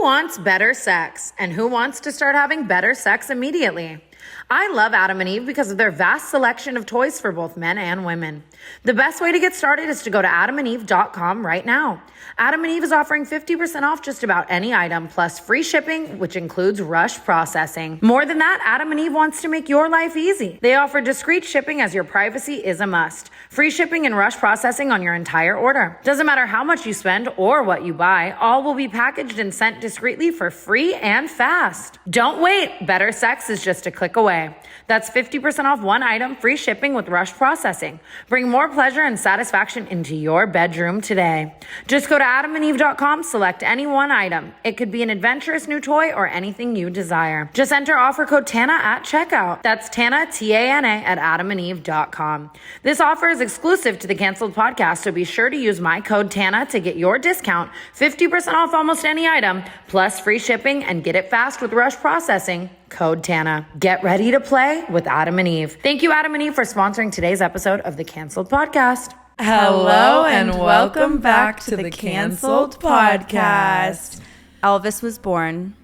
wants better sex? And who wants to start having better sex immediately? I love Adam and Eve because of their vast selection of toys for both men and women. The best way to get started is to go to adamandeve.com right now. Adam and Eve is offering 50% off just about any item, plus free shipping, which includes rush processing. More than that, Adam and Eve wants to make your life easy. They offer discreet shipping as your privacy is a must. Free shipping and rush processing on your entire order. Doesn't matter how much you spend or what you buy, all will be packaged and sent discreetly for free and fast. Don't wait. Better sex is just a click away. That's 50% off one item, free shipping with rush processing. Bring more pleasure and satisfaction into your bedroom today. Just go to adamandeve.com, select any one item. It could be an adventurous new toy or anything you desire. Just enter offer code TANA at checkout. That's TANA, T-A-N-A, at adamandeve.com. This offer is exclusive to the Canceled Podcast, so be sure to use my code TANA to get your discount, 50% off almost any item, plus free shipping, and get it fast with rush processing. Code TANA. Get ready to play with Adam and Eve. Thank you, Adam and Eve, for sponsoring today's episode of the Canceled Podcast. Hello and welcome back to the Canceled Podcast. Elvis was born.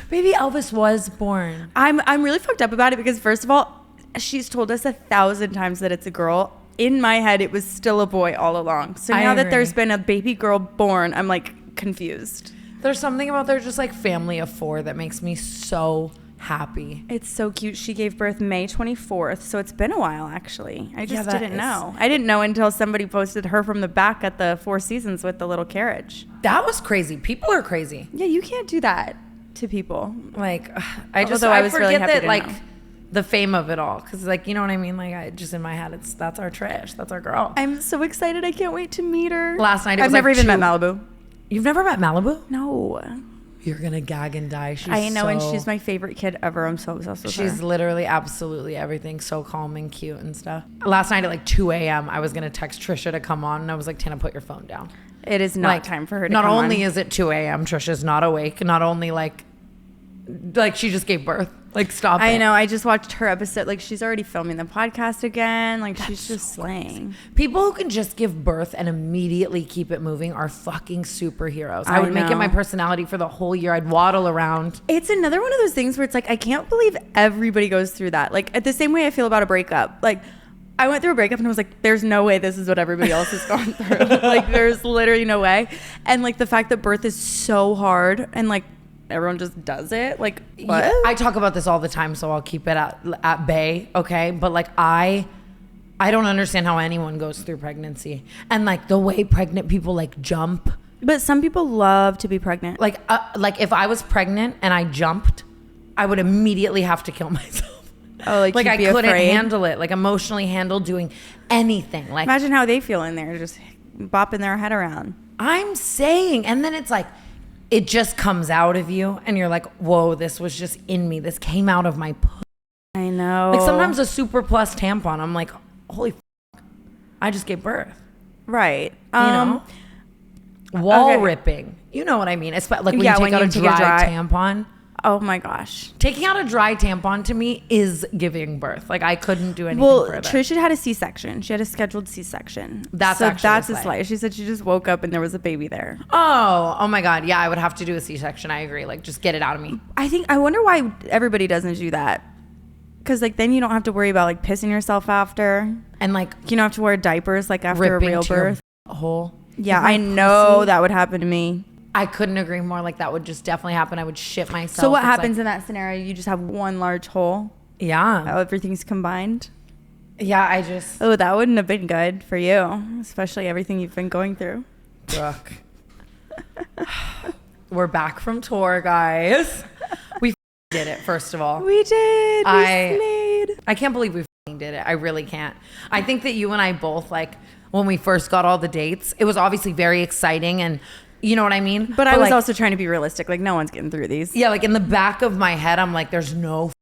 Baby Elvis was born. I'm really fucked up about it because first of all, she's told us 1,000 times that it's a girl. In my head, it was still a boy all along. So now that there's been a baby girl born, I'm like confused. There's something about their just like family of four that makes me so happy. It's so cute. She gave birth May 24th, so it's been a while actually. I just didn't know. I didn't know until somebody posted her from the back at the Four Seasons with the little carriage. That was crazy. People are crazy. Yeah, you can't do that to people. Like, I was forget really happy that like know. the fame of it all, because like, you know what I mean, like I just in my head that's our Trish, that's our girl. I'm so excited. I can't wait to meet her. Last night I've never even met Malibu. You've never met Malibu? No. You're gonna gag and die. I know, and she's my favorite kid ever. I'm so obsessed with her. She's literally absolutely everything. So calm and cute and stuff. Last night at like 2 a.m. I was gonna text Trisha to come on, and I was like, Tana, put your phone down. It is not time for her to come on. Not only is it 2 a.m. Trisha's not awake. Not only like she just gave birth. Like, stop it. I know. I just watched her episode. Like, she's already filming the podcast again. Like, she's just slaying. People who can just give birth and immediately keep it moving are fucking superheroes. I would make it my personality for the whole year. I'd waddle around. It's another one of those things where it's like, I can't believe everybody goes through that. Like, at the same way I feel about a breakup. Like, I went through a breakup and I was like, there's no way this is what everybody else has gone through. Like, there's literally no way. And, like, the fact that birth is so hard and, like, everyone just does it. Like, what? Yeah, I talk about this all the time, so I'll keep it at bay, okay? But like, I don't understand how anyone goes through pregnancy and like the way pregnant people like jump. But some people love to be pregnant. Like if I was pregnant and I jumped, I would immediately have to kill myself. Oh, like I couldn't handle it. Like, emotionally handle doing anything. Like, imagine how they feel in there, just bopping their head around. I'm saying, and then it's like, it just comes out of you and you're like, whoa, this was just in me. This came out of my pussy. I know. Like, sometimes a Super Plus tampon, I'm like, holy I just gave birth. Right. You know? Wall ripping. You know what I mean? It's like when you take out a dry tampon. Oh my gosh. Taking out a dry tampon to me is giving birth. Like, I couldn't do anything further. Trisha had a C-section. She had a scheduled C-section. That's a slight. She said she just woke up and there was a baby there. Oh my God. Yeah, I would have to do a C-section. I agree. Like, just get it out of me. I wonder why everybody doesn't do that. Because like then you don't have to worry about like pissing yourself after. And like, you don't have to wear diapers like after a real birth. Hole. Yeah, I know that would happen to me. I couldn't agree more. Like, that would just definitely happen. I would shit myself. So what happens in that scenario? You just have one large hole? Yeah. Everything's combined? Yeah, Oh, that wouldn't have been good for you. Especially everything you've been going through. Look. We're back from tour, guys. We did it, first of all. We did. We slayed. I can't believe we did it. I really can't. I think that you and I both, like, when we first got all the dates, it was obviously very exciting and... You know what I mean? But I was also trying to be realistic. Like, no one's getting through these. Yeah, like in the back of my head, I'm like, there's no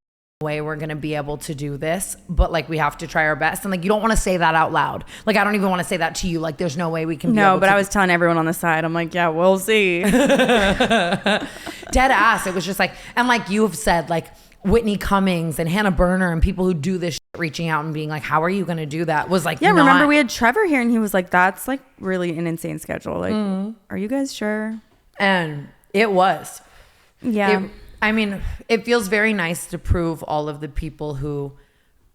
way we're going to be able to do this. But like, we have to try our best. And like, you don't want to say that out loud. Like, I don't even want to say that to you. Like, there's no way we can be able to. No, but I was telling everyone on the side. I'm like, yeah, we'll see. Dead ass. It was just like, and like you have said, like, Whitney Cummings and Hannah Berner and people who do this shit, reaching out and being like, how are you going to do that? Was like, yeah, remember we had Trevor here and he was like, that's like really an insane schedule. Like, are you guys sure? And it was. Yeah. I mean, it feels very nice to prove all of the people who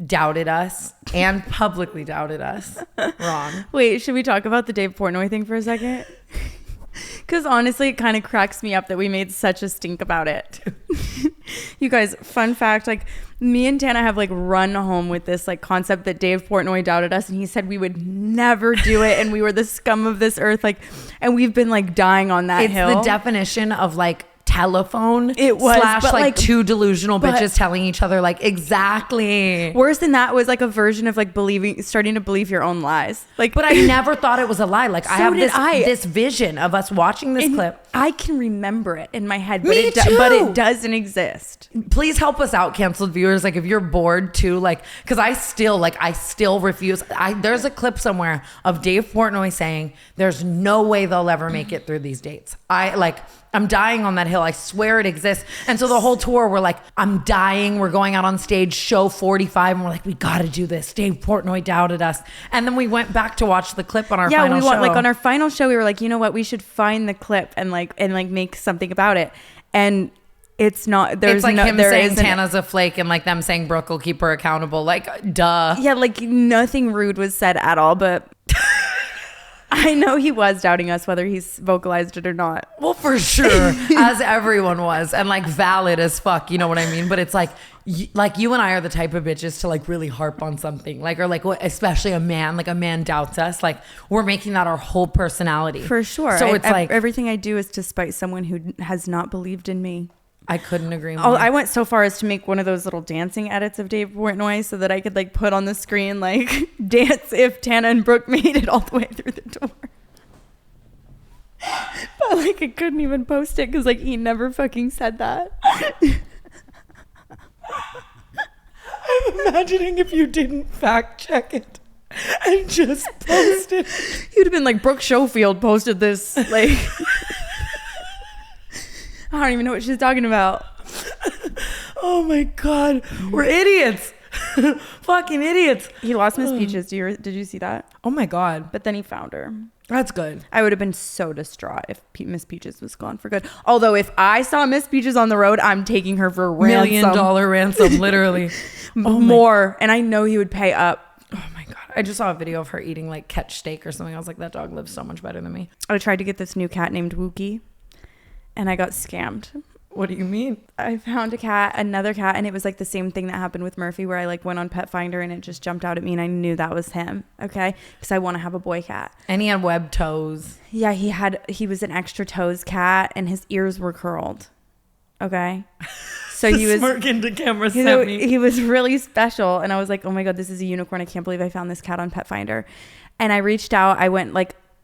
doubted us and publicly doubted us wrong. Wait, should we talk about the Dave Portnoy thing for a second? Because honestly, it kind of cracks me up that we made such a stink about it. You guys, fun fact, like me and Tana have like run home with this like concept that Dave Portnoy doubted us and he said we would never do it and we were the scum of this earth. Like, and we've been like dying on that hill. It's the definition of like telephone. It was slash but like two delusional bitches telling each other like exactly. Worse than that was like a version of like starting to believe your own lies. Like, but I never thought it was a lie. Like I have this vision of us watching this clip. I can remember it in my head, but Me too. But it doesn't exist. Please help us out, canceled viewers. Like if you're bored too, like because I still refuse. There's a clip somewhere of Dave Portnoy saying there's no way they'll ever make it through these dates. I'm dying on that hill. I swear it exists. And so the whole tour, we're like, I'm dying. We're going out on stage, show 45. And we're like, we got to do this. Dave Portnoy doubted us. And then we went back to watch the clip on our final show. Like on our final show, we were like, you know what? We should find the clip and make something about it. And it's not, there's it's like him there saying isn't- Tana's a flake and like them saying Brooke will keep her accountable. Like, duh. Yeah, like nothing rude was said at all, but I know he was doubting us, whether he's vocalized it or not. Well, for sure, as everyone was, and like valid as fuck, you know what I mean? But it's like you and I are the type of bitches to like really harp on something, like or like especially a man doubts us, like we're making that our whole personality. For sure. So it's like everything I do is to spite someone who has not believed in me. I couldn't agree more. Oh, I went so far as to make one of those little dancing edits of Dave Portnoy so that I could like put on the screen like dance if Tana and Brooke made it all the way through the door. But like I couldn't even post it because like he never fucking said that. I'm imagining if you didn't fact check it and just post it. You'd have been like, Brooke Schofield posted this like I don't even know what she's talking about. Oh my God. We're idiots. Fucking idiots. He lost Miss Peaches. Did you see that? Oh my God. But then he found her. That's good. I would have been so distraught if Miss Peaches was gone for good. Although if I saw Miss Peaches on the road, I'm taking her for ransom. $1 million ransom, literally. More. And I know he would pay up. Oh my God. I just saw a video of her eating like catch steak or something. I was like, that dog lives so much better than me. I tried to get this new cat named Wookie. And I got scammed. What do you mean? I found another cat, and it was like the same thing that happened with Murphy, where I like went on Pet Finder and it just jumped out at me and I knew that was him. Okay. Because I want to have a boy cat. And he had webbed toes. Yeah, he was an extra toes cat and his ears were curled. Okay. So he was smirking to camera sent me. He was really special. And I was like, oh my God, this is a unicorn. I can't believe I found this cat on Pet Finder. And I reached out.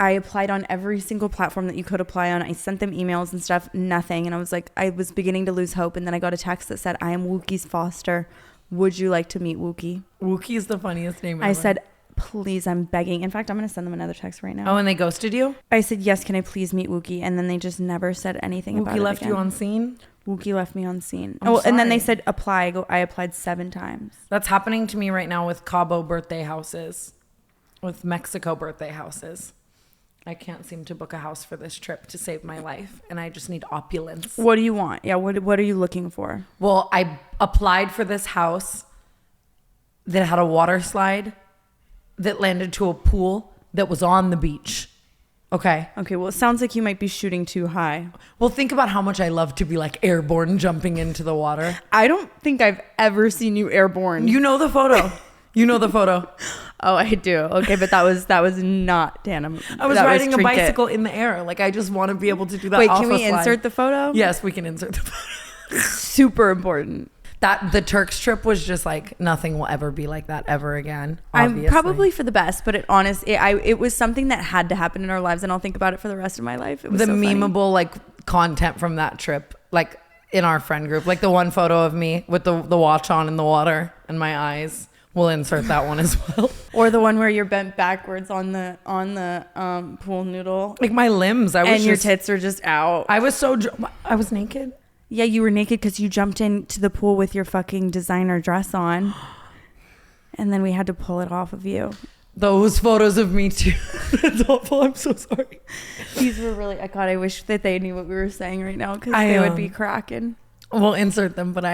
I applied on every single platform that you could apply on. I sent them emails and stuff, nothing. And I was like, I was beginning to lose hope. And then I got a text that said, I am Wookie's foster. Would you like to meet Wookie? Wookie is the funniest name ever. I said, please, I'm begging. In fact, I'm going to send them another text right now. Oh, and they ghosted you? I said, yes, can I please meet Wookie? And then they just never said anything about it. Wookie left you on scene? Wookie left me on scene. I'm And then they sorry. said, apply. I applied 7 times. That's happening to me right now with Cabo birthday houses, with Mexico birthday houses. I can't seem to book a house for this trip to save my life, and I just need opulence. What do you want? Yeah, what are you looking for? Well, I applied for this house that had a water slide that landed to a pool that was on the beach. Okay. Okay, well, it sounds like you might be shooting too high. Well, think about how much I love to be like airborne jumping into the water. I don't think I've ever seen you airborne. You know the photo. You know the photo. Oh, I do. Okay, but that was not Tana. I was riding a bicycle in the air. Like, I just want to be able to do that. Wait, off can we a slide. insert the photo? Yes, we can insert the photo. Super important. That the Turks trip was just like nothing will ever be like that ever again. I'm probably for the best, but it was something that had to happen in our lives, and I'll think about it for the rest of my life. It was the so funny. memeable like content from that trip, like in our friend group, like the one photo of me with the watch on in the water and my eyes. We'll insert that one as well. Or the one where you're bent backwards on the pool noodle, Like my limbs, your tits are just out. I was naked. Yeah, you were naked because you jumped into the pool with your fucking designer dress on, and then we had to pull it off of you. Those photos of me too. That's awful. I'm so sorry. These were really, God, I wish that they knew what we were saying right now because they would be cracking. We'll insert them, but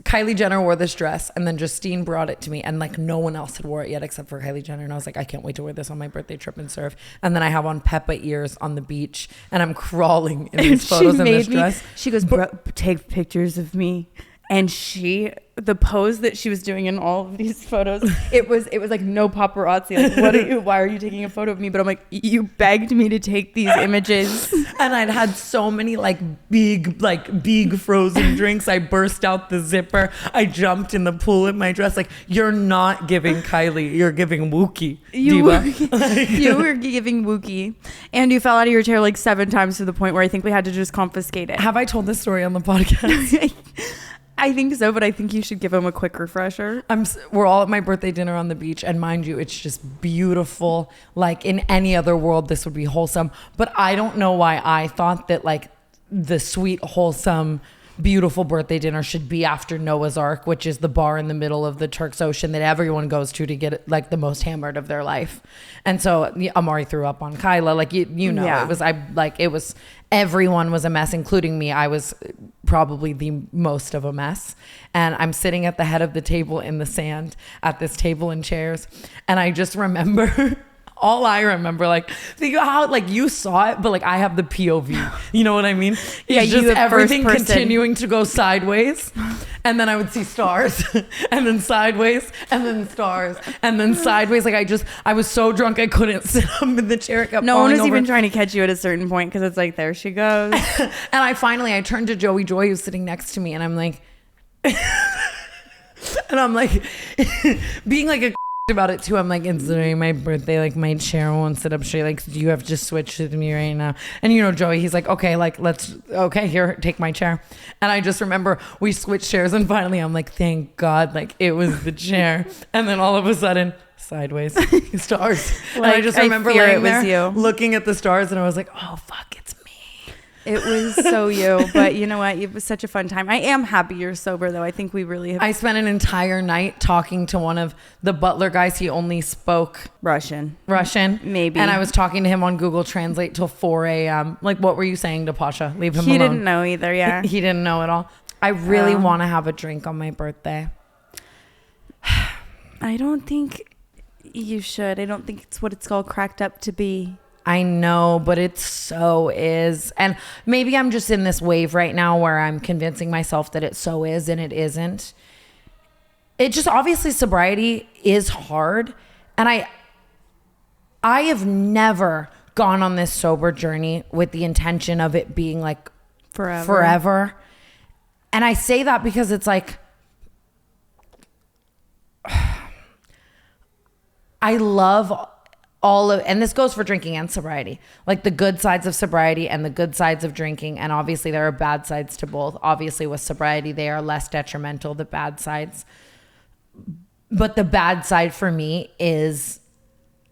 Kylie Jenner wore this dress and then Justine brought it to me and like no one else had wore it yet except for Kylie Jenner. And I was like, I can't wait to wear this on my birthday trip and surf. And then I have on Peppa ears on the beach and I'm crawling in these photos in this dress. She goes, bro, take pictures of me. And the pose that she was doing in all of these photos, it was like no paparazzi. Like, why are you taking a photo of me? But I'm like, you begged me to take these images. And I'd had so many big frozen drinks. I burst out the zipper. I jumped in the pool in my dress. Like, you're not giving Kylie, you're giving Wookie. You were giving Wookie. And you fell out of your chair like 7 times to the point where I think we had to just confiscate it. Have I told this story on the podcast? I think so, but I think you should give him a quick refresher. We're all at my birthday dinner on the beach, and mind you, it's just beautiful. Like in any other world, this would be wholesome. But I don't know why I thought that like the sweet, wholesome, beautiful birthday dinner should be after Noah's Ark, which is the bar in the middle of the Turks Ocean that everyone goes to get like the most hammered of their life. And so Amari threw up on Kyla, like you know, yeah. It was everyone was a mess, including me. I was probably the most of a mess. And I'm sitting at the head of the table in the sand at this table and chairs, and I just remember. All I remember, like, think of how, like, you saw it, but, like, I have the POV. You know what I mean? Yeah, it's just everything continuing to go sideways. And then I would see stars. And then sideways. And then stars. And then sideways. Like, I was so drunk I couldn't sit up in the chair. No one was even trying to catch you at a certain point because it's like, there she goes. And I turned to Joey Joy, who's sitting next to me, and I'm like... and I'm like... being like a... about it too. I'm like, it's literally my birthday, like my chair won't sit up straight, like you have to switch with me right now. And you know, Joey, he's like, okay, like here, take my chair. And I just remember we switched chairs, and finally I'm like, thank God, like it was the chair. And then all of a sudden, sideways, stars. Like, and I just remember laying there looking at the stars, and I was like, oh fuck, it's me. It was so you, but you know what? It was such a fun time. I am happy you're sober, though. I think we really have. I spent an entire night talking to one of the butler guys. He only spoke Russian, maybe. And I was talking to him on Google Translate till 4 a.m. Like, what were you saying to Pasha? Leave him alone. He didn't know either. Yeah, he didn't know at all. I really want to have a drink on my birthday. I don't think you should. I don't think it's what it's all cracked up to be. I know, but it so is. And maybe I'm just in this wave right now where I'm convincing myself that it so is and it isn't. It just, obviously sobriety is hard. And I have never gone on this sober journey with the intention of it being like forever. And I say that because it's like, I love and this goes for drinking and sobriety, like the good sides of sobriety and the good sides of drinking. And obviously there are bad sides to both. Obviously with sobriety, they are less detrimental, the bad sides. But the bad side for me is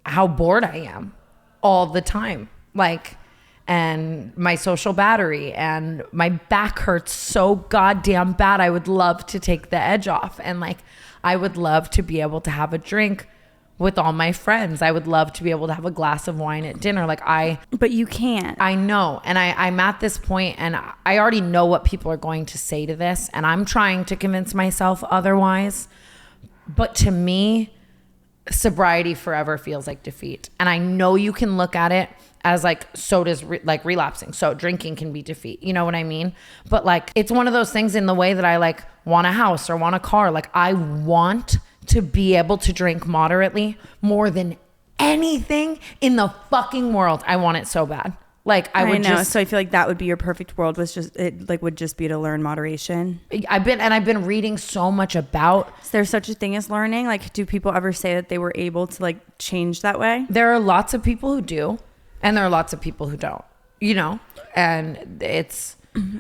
how bored I am all the time. Like, and my social battery, and my back hurts so goddamn bad. I would love to take the edge off. And like, I would love to be able to have a drink with all my friends. I would love to be able to have a glass of wine at dinner. But you can't. I know. And I'm at this point, and I already know what people are going to say to this, and I'm trying to convince myself otherwise. But to me, sobriety forever feels like defeat. And I know you can look at it as like, so does like relapsing. So drinking can be defeat. You know what I mean? But like, it's one of those things in the way that I like want a house or want a car. Like, I want to be able to drink moderately more than anything in the fucking world. I want it so bad. Like, I know. So I feel like that would be your perfect world, was just, it like would just be to learn moderation. I've been reading so much about. Is there such a thing as learning? Like, do people ever say that they were able to like change that way? There are lots of people who do, and there are lots of people who don't, you know, and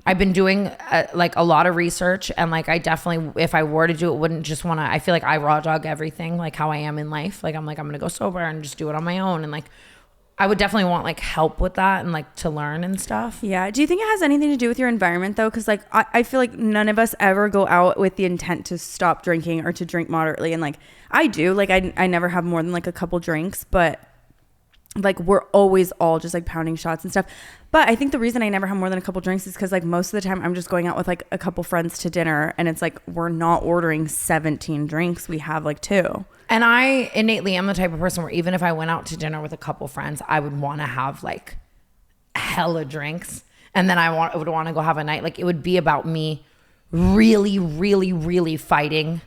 I've been doing like a lot of research, and like I definitely, if I were to do it, wouldn't just want to, I feel like I raw dog everything, like how I am in life. Like I'm going to go sober and just do it on my own. And like, I would definitely want like help with that and like to learn and stuff. Yeah. Do you think it has anything to do with your environment though? Because like I feel like none of us ever go out with the intent to stop drinking or to drink moderately. And like I do, like I never have more than like a couple drinks, but like we're always all just like pounding shots and stuff. But I think the reason I never have more than a couple drinks is because like most of the time I'm just going out with like a couple friends to dinner, and it's like we're not ordering 17 drinks. We have like 2. And I innately am the type of person where even if I went out to dinner with a couple friends, I would want to have like hella drinks. And then I would want to go have a night. Like it would be about me really, really, really fighting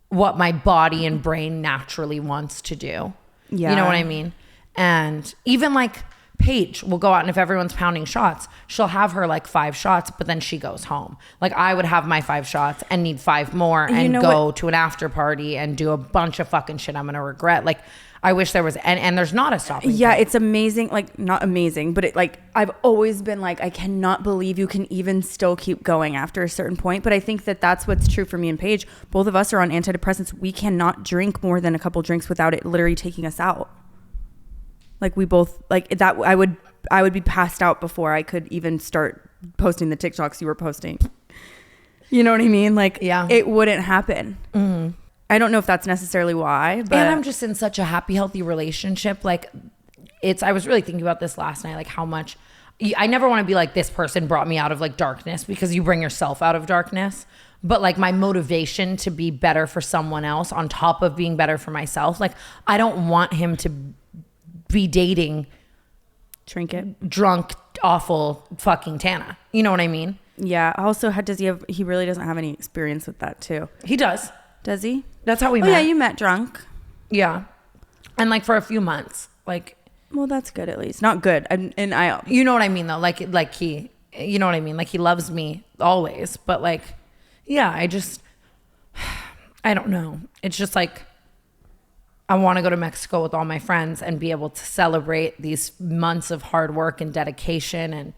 what my body and brain naturally wants to do. Yeah. You know what I mean? And even like Paige will go out, and if everyone's pounding shots, she'll have her like 5 shots, but then she goes home. Like I would have my 5 shots and need 5 more and go to an after party and do a bunch of fucking shit I'm gonna regret. Like I wish there was, and there's not a stopping Yeah, point. it's amazing. Like not amazing, but it like I've always been like I cannot believe you can even still keep going after a certain point. But I think that that's what's true for me and Paige. Both of us are on antidepressants. We cannot drink more than a couple drinks without it literally taking us out. Like we both like that. I would be passed out before I could even start posting the TikToks you were posting. You know what I mean? Like, yeah, it wouldn't happen. Mm-hmm. I don't know if that's necessarily why, but and I'm just in such a happy, healthy relationship. Like I was really thinking about this last night, like how much I never want to be like, this person brought me out of like darkness, because you bring yourself out of darkness. But like my motivation to be better for someone else on top of being better for myself. Like I don't want him to be dating drunk, awful fucking Tana. You know what I mean? Yeah. Also, he really doesn't have any experience with that too. He does. Does he? That's how we met. Yeah, you met drunk. Yeah. And like for a few months. Like, well, that's good at least. Not good. And I you know what I mean though? Like he, you know what I mean? Like he loves me always, but like, yeah, I don't know. It's just like, I want to go to Mexico with all my friends and be able to celebrate these months of hard work and dedication and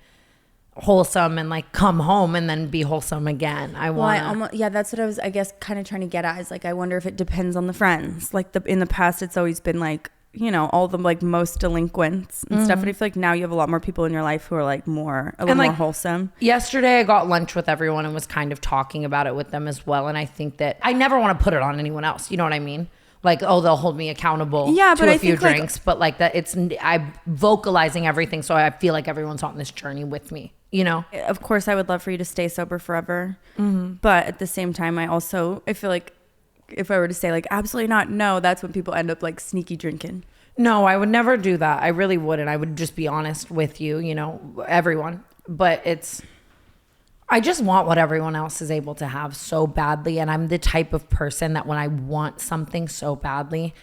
wholesome, and like come home and then be wholesome again. Yeah, that's what I was, I guess, kind of trying to get at, is like, I wonder if it depends on the friends. Like in the past, it's always been like, you know, all the like most delinquents and stuff. And I feel like now you have a lot more people in your life who are like a little more wholesome. Yesterday I got lunch with everyone and was kind of talking about it with them as well. And I think that I never want to put it on anyone else. You know what I mean? Like, oh, they'll hold me accountable to a few drinks, but like that, I'm vocalizing everything, so I feel like everyone's on this journey with me, you know? Of course, I would love for you to stay sober forever. Mm-hmm. But at the same time, I feel like if I were to say like, absolutely not, no, that's when people end up like sneaky drinking. No, I would never do that. I really wouldn't. I would just be honest with you, you know, everyone. But I just want what everyone else is able to have so badly. And I'm the type of person that when I want something so badly,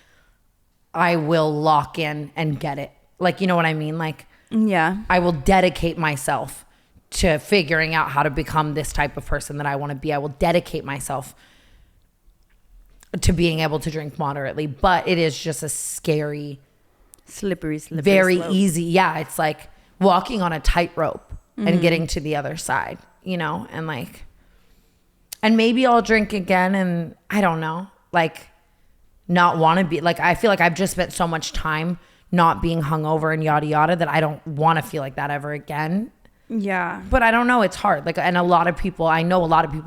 I will lock in and get it. Like, you know what I mean? Like, yeah, I will dedicate myself to figuring out how to become this type of person that I want to be. I will dedicate myself to being able to drink moderately. But it is just a scary, slippery very slope. Easy. Yeah, it's like walking on a tightrope and getting to the other side. You know, and like, and maybe I'll drink again, and I don't know, like, not want to be like, I feel like I've just spent so much time not being hungover and yada yada that I don't want to feel like that ever again. Yeah. But I don't know, it's hard. Like, and I know a lot of people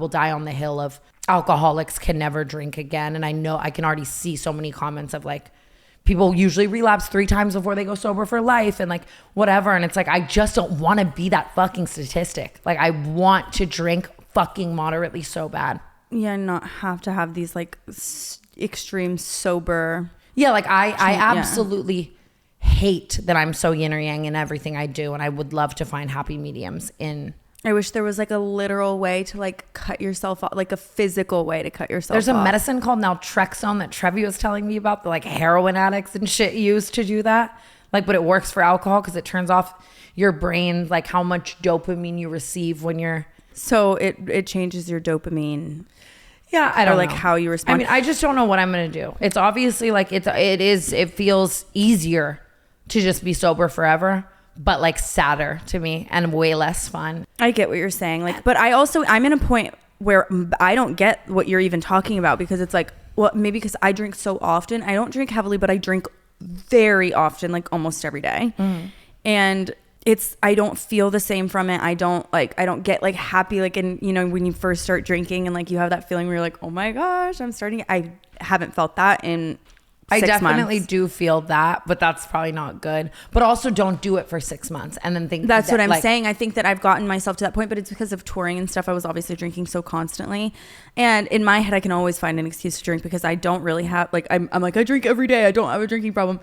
die on the hill of alcoholics can never drink again. And I know I can already see so many comments of like, people usually relapse 3 times before they go sober for life and like whatever. And it's like, I just don't want to be that fucking statistic. Like I want to drink fucking moderately so bad. Yeah, not have to have these like extreme sober. Yeah, like I absolutely hate that I'm so yin or yang in everything I do. And I would love to find happy mediums in. I wish there was like a literal way to like cut yourself off, like a physical way to cut yourself off. There's a medicine called naltrexone that Trevi was telling me about, the like heroin addicts and shit use to do that. Like, but it works for alcohol because it turns off your brain, like how much dopamine you receive when you're. So it changes your dopamine. Yeah, I don't know. Like how you respond. I mean, I just don't know what I'm going to do. It's obviously like it feels easier to just be sober forever. But like sadder to me and way less fun. I get what you're saying. Like, but I'm in a point where I don't get what you're even talking about, because it's like, well, maybe because I drink so often. I don't drink heavily, but I drink very often, like almost every day. And I don't feel the same from it. I don't get like happy, like, in, you know, when you first start drinking and like you have that feeling where you're like, oh my gosh, I haven't felt that in 6 months. I definitely do feel that, but that's probably not good. But also don't do it for 6 months and then think that's that, what I'm like, saying. I think that I've gotten myself to that point, but it's because of touring and stuff. I was obviously drinking so constantly. And in my head, I can always find an excuse to drink because I don't really have, like, I'm like, I drink every day. I don't have a drinking problem.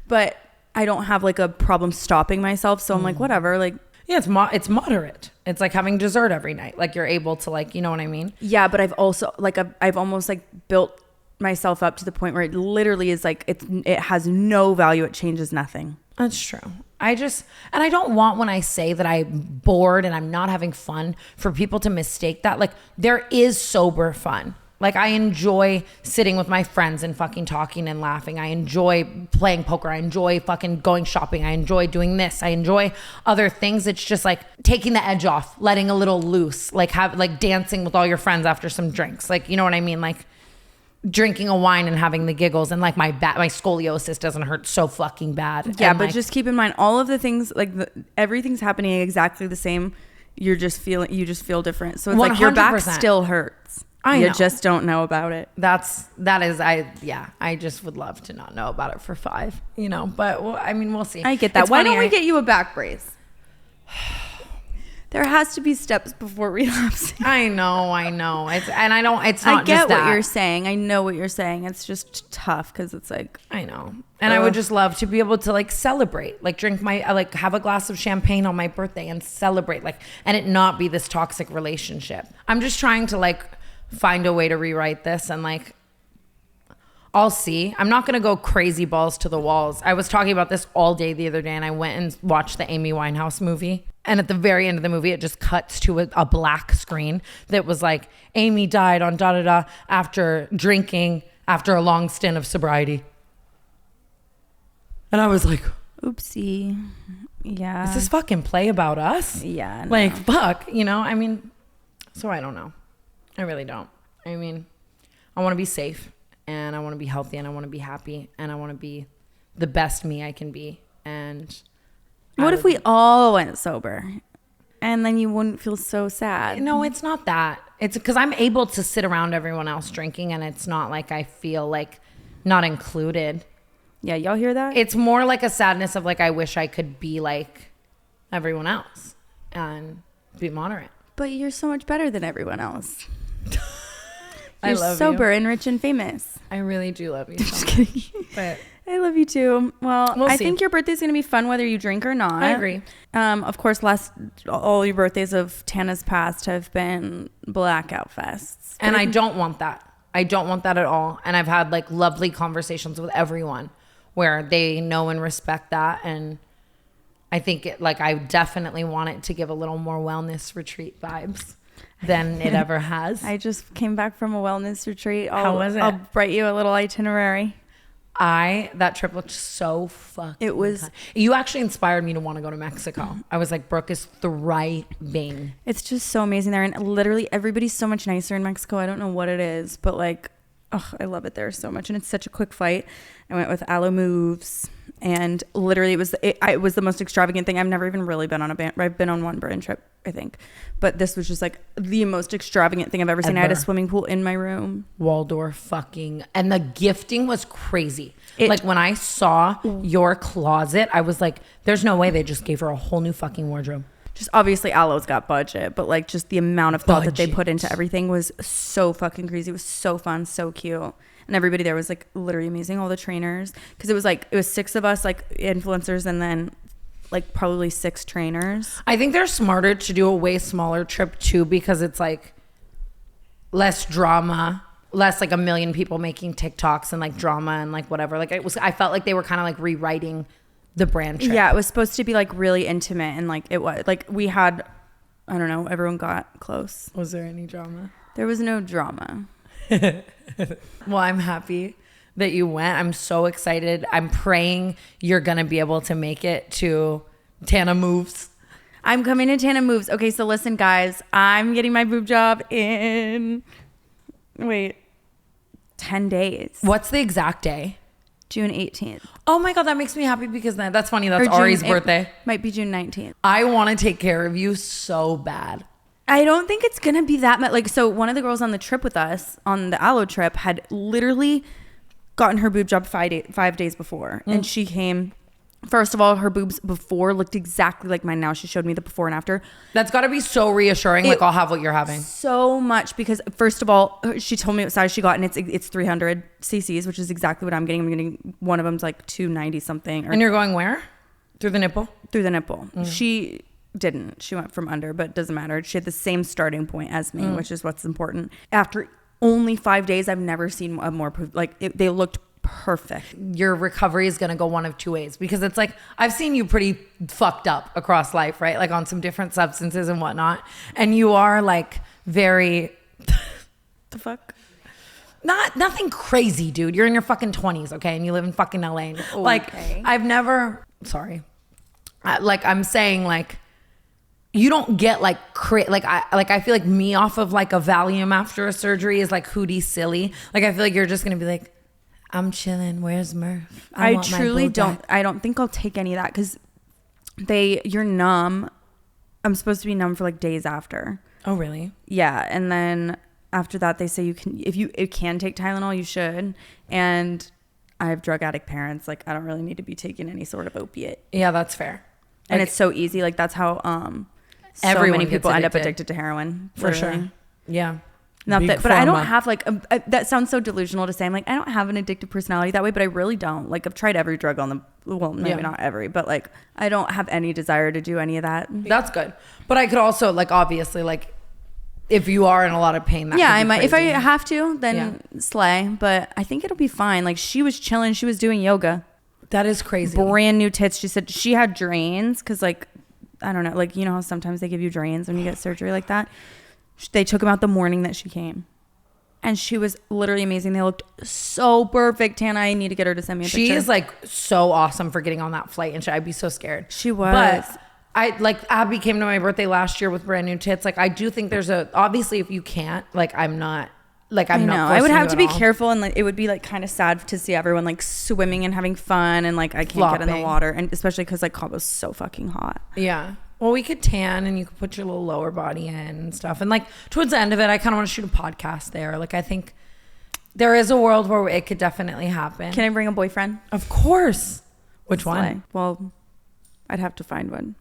But I don't have like a problem stopping myself. So I'm like, whatever. Like, yeah, it's moderate. It's like having dessert every night. Like you're able to, like, you know what I mean? yeah, but I've also like, I've almost like built myself up to the point where it literally is like, it has no value. It changes nothing. That's true. And I don't want, when I say that I'm bored and I'm not having fun, for people to mistake that. Like, there is sober fun. Like, I enjoy sitting with my friends and fucking talking and laughing. I enjoy playing poker. I enjoy fucking going shopping. I enjoy doing this. I enjoy other things. It's just like taking the edge off, letting a little loose, like dancing with all your friends after some drinks. Like, you know what I mean? Like drinking a wine and having the giggles, and like my scoliosis doesn't hurt so fucking bad. Yeah, and but like, just keep in mind all of the things, like everything's happening exactly the same. You just feel different. So it's like your back 100%. still hurts. You just don't know about it. I just would love to not know about it for 5, you know, but well, I mean, we'll see. I get that. It's Why funny, don't we get you a back brace? There has to be steps before relapsing. I know. It's not I just get that. what you're saying. I know what you're saying. It's just tough because it's like, I know. And I would just love to be able to like celebrate, like drink like have a glass of champagne on my birthday and celebrate, like, and it not be this toxic relationship. I'm just trying to like find a way to rewrite this, and like, I'll see. I'm not going to go crazy balls to the walls. I was talking about this all day the other day, and I went and watched the Amy Winehouse movie. And at the very end of the movie, it just cuts to a black screen that was like, Amy died on da-da-da after drinking after a long stint of sobriety. And I was like, oopsie. Yeah. is this fucking play about us? Yeah. No. Like, fuck, you know? I mean, so I don't know. I really don't. I mean, I want to be safe, and I want to be healthy, and I want to be happy, and I want to be the best me I can be. And what if we all went sober, and then you wouldn't feel so sad? No, it's not that. It's because I'm able to sit around everyone else drinking, and it's not like I feel like not included. Yeah, y'all hear that? It's more like a sadness of like, I wish I could be like everyone else and be moderate. But you're so much better than everyone else. I You're love sober you. and rich and famous. I really do love you. Just So kidding. much. But I love you too. Well, We'll I see. think your birthday's going to be fun whether you drink or not. I agree. Of course, all your birthdays of Tana's past have been blackout fests. And I don't want that. I don't want that at all. And I've had like lovely conversations with everyone where they know and respect that. And I think I definitely want it to give a little more wellness retreat vibes than it ever has. I just came back from a wellness retreat. How was it? I'll write you a little itinerary. That trip looked so fucking It was- fun. You actually inspired me to want to go to Mexico. I was like, Brooke is thriving. It's just so amazing there. And literally everybody's so much nicer in Mexico. I don't know what it is, but like, oh, I love it there so much. And it's such a quick flight. I went with Aloe Moves, and literally it was the most extravagant thing. I've never even really been on a band. I've been on one brand trip, I think. But this was just like the most extravagant thing I've ever seen. I had a Ever. swimming pool in my room. Waldorf fucking, and the gifting was crazy. Like when I saw your closet, I was like, there's no way they just gave her a whole new fucking wardrobe. Just obviously Aloe's got budget, but like just the amount of thought that they Budget. put into everything was so fucking crazy. It was so fun, so cute. And everybody there was like literally amazing. All the trainers, because it was 6 of us, like influencers, and then like probably 6 trainers. I think they're smarter to do a way smaller trip too, because it's like less drama, less like a million people making TikToks and like drama and like whatever. Like I felt like they were kind of like rewriting the brand trip. Yeah, it was supposed to be like really intimate, and like it was like we had, I don't know, everyone got close. Was there any drama? There was no drama. Well, I'm happy that you went. I'm so excited. I'm praying you're going to be able to make it to Tana Moves. I'm coming to Tana Moves. Okay, so listen, guys, I'm getting my boob job in 10 days. What's the exact day? June 18th. Oh my God, that makes me happy because that's funny. That's Or June- Ari's it birthday. Might be June 19th. I want to take care of you so bad. I don't think it's going to be that much. Like, so one of the girls on the trip with us, on the Aloe trip, had literally gotten her boob job 5 days before. And she came... First of all, her boobs before looked exactly like mine now. She showed me the before and after. That's got to be so reassuring. Like, I'll have what you're having. So much, because first of all, she told me what size she got, and it's 300 cc's, which is exactly what I'm getting. I'm getting one of them's like 290 something. And you're going where? Through the nipple? Through the nipple. She didn't. She went from under, but it doesn't matter. She had the same starting point as me, which is what's important. After only 5 days, I've never seen a more they looked perfect. Your recovery is going to go one of two ways, because it's like, I've seen you pretty fucked up across life, right? Like on some different substances and whatnot. And you are like very, The fuck? nothing crazy, dude. You're in your fucking 20s, okay? And you live in fucking LA. Like, I've never, sorry. I'm saying like, you don't get like I feel like me off of like a Valium after a surgery is like hootie silly. Like, I feel like you're just going to be like, I'm chilling. Where's Murph? I truly don't. I don't think I'll take any of that, because you're numb. I'm supposed to be numb for like days after. Oh, really? Yeah, and then after that, they say you can, if you can take Tylenol, you should. And I have drug addict parents. Like, I don't really need to be taking any sort of opiate. Yeah, that's fair. And Like, it's so easy. Like, that's how so everyone many gets people end up addicted. addicted to heroin. for literally. sure. Yeah. Not Big that, but I don't pharma. have like that sounds so delusional to say. I'm like, I don't have an addictive personality that way, but I really don't. Like, I've tried every drug on the, well, maybe Yeah. not every, but like, I don't have any desire to do any of that. That's good. But I could also, like, obviously, like, if you are in a lot of pain, that Yeah, could be I might. If I crazy. have to, then slay. But I think it'll be fine. Like, she was chilling. She was doing yoga. That is crazy. Brand new tits. She said she had drains because, like, I don't know. Like, you know how sometimes they give you drains when you get surgery like that? They took them out the morning that she came. And she was literally amazing. They looked so perfect. Tana, I need to get her to send me a picture. She is like so awesome for getting on that flight, and shit. I'd be so scared. She was. But I like Abby came to my birthday last year with brand new tits. Like, I do think there's obviously if you can't, like, I'm not I know. I would forcing have you to at be all. careful, and like it would be like kind of sad to see everyone like swimming and having fun, and like I can't get in the Flopping. water, and especially because like Cabo's so fucking hot. Yeah. Well, we could tan and you could put your little lower body in and stuff. And like towards the end of it, I kind of want to shoot a podcast there. Like, I think there is a world where it could definitely happen. Can I bring a boyfriend? Of course. Which one? Slay. Well, I'd have to find one.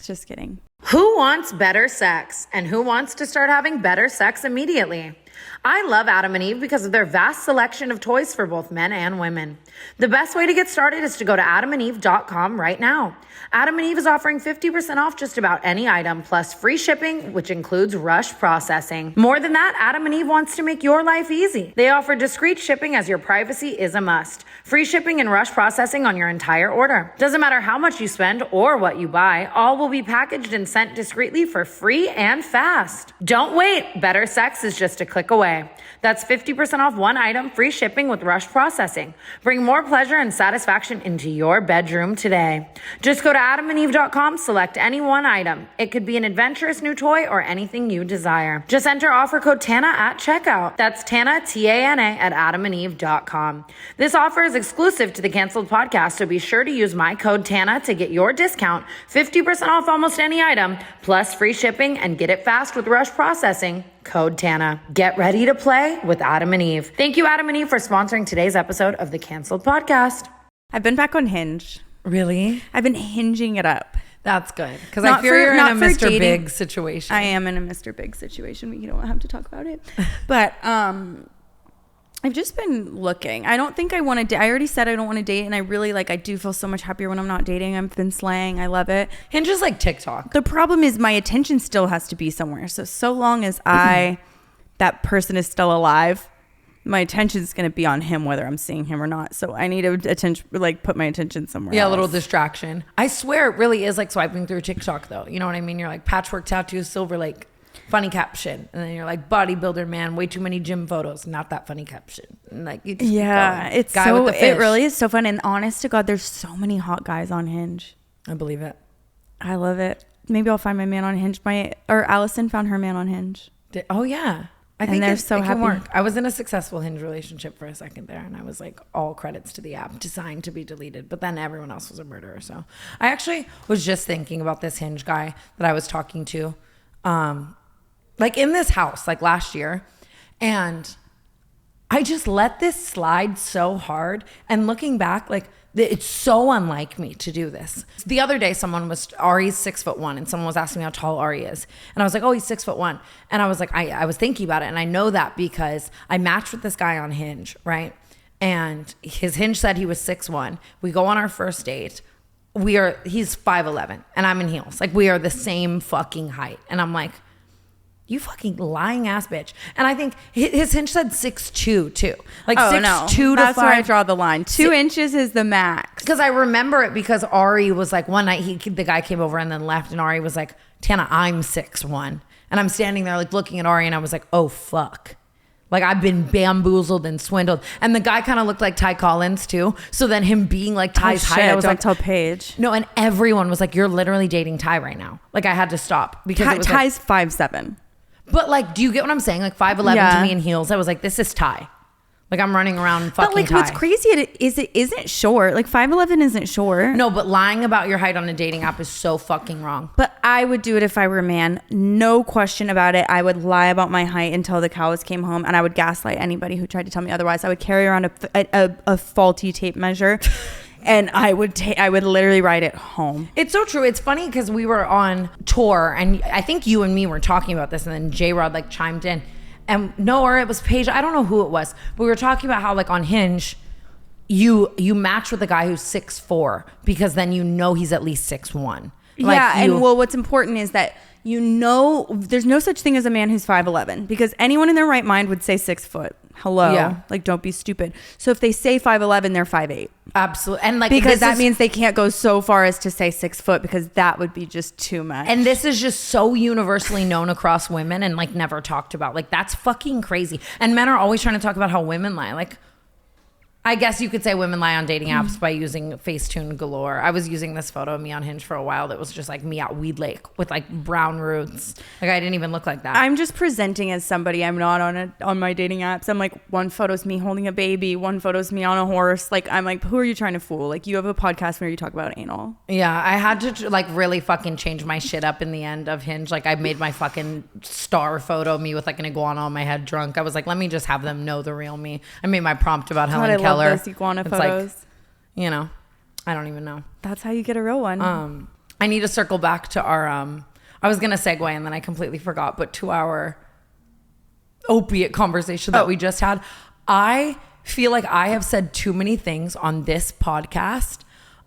Just kidding. Who wants better sex? And who wants to start having better sex immediately? I love Adam and Eve because of their vast selection of toys for both men and women. The best way to get started is to go to adamandeve.com right now. Adam and Eve is offering 50% off just about any item, plus free shipping, which includes rush processing. More than that, Adam and Eve wants to make your life easy. They offer discreet shipping, as your privacy is a must. Free shipping and rush processing on your entire order. Doesn't matter how much you spend or what you buy, all will be packaged and sent discreetly for free and fast. Don't wait. Better sex is just a click away. That's 50% off one item, free shipping with rush processing. Bring more pleasure and satisfaction into your bedroom today. Just go to adamandeve.com, select any one item. It could be an adventurous new toy or anything you desire. Just enter offer code TANA at checkout. That's TANA, T-A-N-A, at adamandeve.com. This offer is exclusive to the Canceled Podcast, so be sure to use my code TANA to get your discount, 50% off almost any item, plus free shipping, and get it fast with rush processing. Code TANA. Get ready to play with Adam and Eve. Thank you, Adam and Eve, for sponsoring today's episode of the Canceled Podcast. I've been back on Hinge. Really? I've been hinging it up. That's good. Because I Not fear for- you're in not a for Mr. dating. Big situation. I am in a Mr. Big situation. We don't have to talk about it. But I've just been looking. I don't think I want to date. I already said I don't want to date, and I really I do feel so much happier when I'm not dating. I've been slaying. I love it. Hinge is like TikTok. The problem is my attention still has to be somewhere. So long as that person is still alive, my attention is going to be on him, whether I'm seeing him or not. So I need to put my attention somewhere Yeah, a else. little distraction. I swear it really is like swiping through TikTok, though. You know what I mean? You're like patchwork tattoos, Silver Lake, funny caption. And then you're like bodybuilder man, way too many gym photos, not that funny caption. And like, you just keep going. It's Guy so, with the fish. it really is so fun. And honest to God, there's so many hot guys on Hinge. I believe it. I love it. Maybe I'll find my man on Hinge. Allison found her man on Hinge. Oh, yeah. I think they're it so can happy. work. I was in a successful Hinge relationship for a second there, and I was like, all credits to the app, designed to be deleted. But then everyone else was a murderer. So I actually was just thinking about this Hinge guy that I was talking to, like in this house, like last year, and I just let this slide so hard. And looking back, like it's so unlike me to do this. The other day, Ari's 6'1", and someone was asking me how tall Ari is. And I was like, oh, he's 6'1". And I was like, I was thinking about it. And I know that because I matched with this guy on Hinge, right? And his Hinge said he was 6'1". We go on our first date. He's 5'11", and I'm in heels. Like we are the same fucking height. And I'm like, you fucking lying ass bitch. And I think his Hinge said 6'2" too. Like 6'2" to 5. That's where I draw the line. 2 inches is the max. Because I remember it because Ari was like, one night the guy came over and then left, and Ari was like, Tana, I'm 6'1". And I'm standing there like looking at Ari, and I was like, oh fuck. Like I've been bamboozled and swindled. And the guy kind of looked like Ty Collins too. So then him being like Ty's height, I was don't like, tell Paige. no, and everyone was like, you're literally dating Ty right now. Like I had to stop because it was Ty's 5'7". But like, do you get what I'm saying? Like 5'11" Yeah. to me in heels. I was like, this is Ty. Like I'm running around fucking But like Ty. what's crazy is it isn't short. Like 5'11" isn't short. No, but lying about your height on a dating app is so fucking wrong. But I would do it if I were a man. No question about it. I would lie about my height until the cows came home, and I would gaslight anybody who tried to tell me otherwise. I would carry around a faulty tape measure. And I would literally write it home. It's so true. It's funny because we were on tour, and I think you and me were talking about this, and then J-Rod like chimed in. And no, or it was Paige. I don't know who it was. But we were talking about how like on Hinge, you match with a guy who's 6'4" because then you know he's at least 6'1". Like yeah, and well, what's important is that there's no such thing as a man who's 5'11", because anyone in their right mind would say 6 foot. Hello, Yeah. like don't be stupid. So if they say 5'11", they're 5'8". Absolutely. And like Because that means they can't go so far as to say 6 foot, because that would be just too much. And this is just so universally known across women and like never talked about. Like that's fucking crazy. And men are always trying to talk about how women lie. Like I guess you could say women lie on dating apps by using Facetune galore. I was using this photo of me on Hinge for a while that was just like me at Weed Lake with like brown roots. Like I didn't even look like that. I'm just presenting as somebody I'm not on my dating apps. I'm like, one photo's me holding a baby, one photo's me on a horse. Like I'm like, who are you trying to fool? Like you have a podcast where you talk about anal. Yeah, I had to like really fucking change my shit up in the end of Hinge. Like I made my fucking star photo me with like an iguana on my head drunk. I was like, let me just have them know the real me. I made my prompt about Helen I Keller. love those iguana photos. Like, you know, I don't even know. That's how you get a real one. I need to circle back to our I was gonna segue and then I completely forgot, but to our opiate conversation that we just had. I feel like I have said too many things on this podcast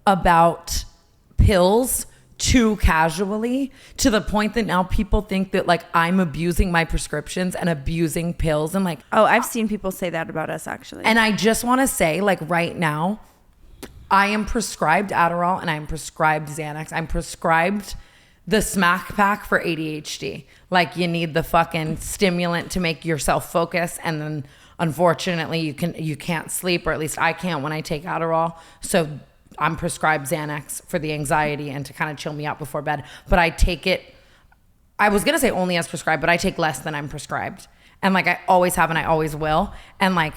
about pills too casually, to the point that now people think that like I'm abusing my prescriptions and abusing pills, and like, oh, I've seen people say that about us actually. and I just want to say, like right now, I am prescribed Adderall and I'm prescribed Xanax. I'm prescribed the smack pack for ADHD. Like you need the fucking stimulant to make yourself focus, and then unfortunately you can't sleep, or at least I can't when I take Adderall. So I'm prescribed Xanax for the anxiety and to kind of chill me out before bed. But I take it, I was going to say only as prescribed, but I take less than I'm prescribed. And like I always have and I always will. And like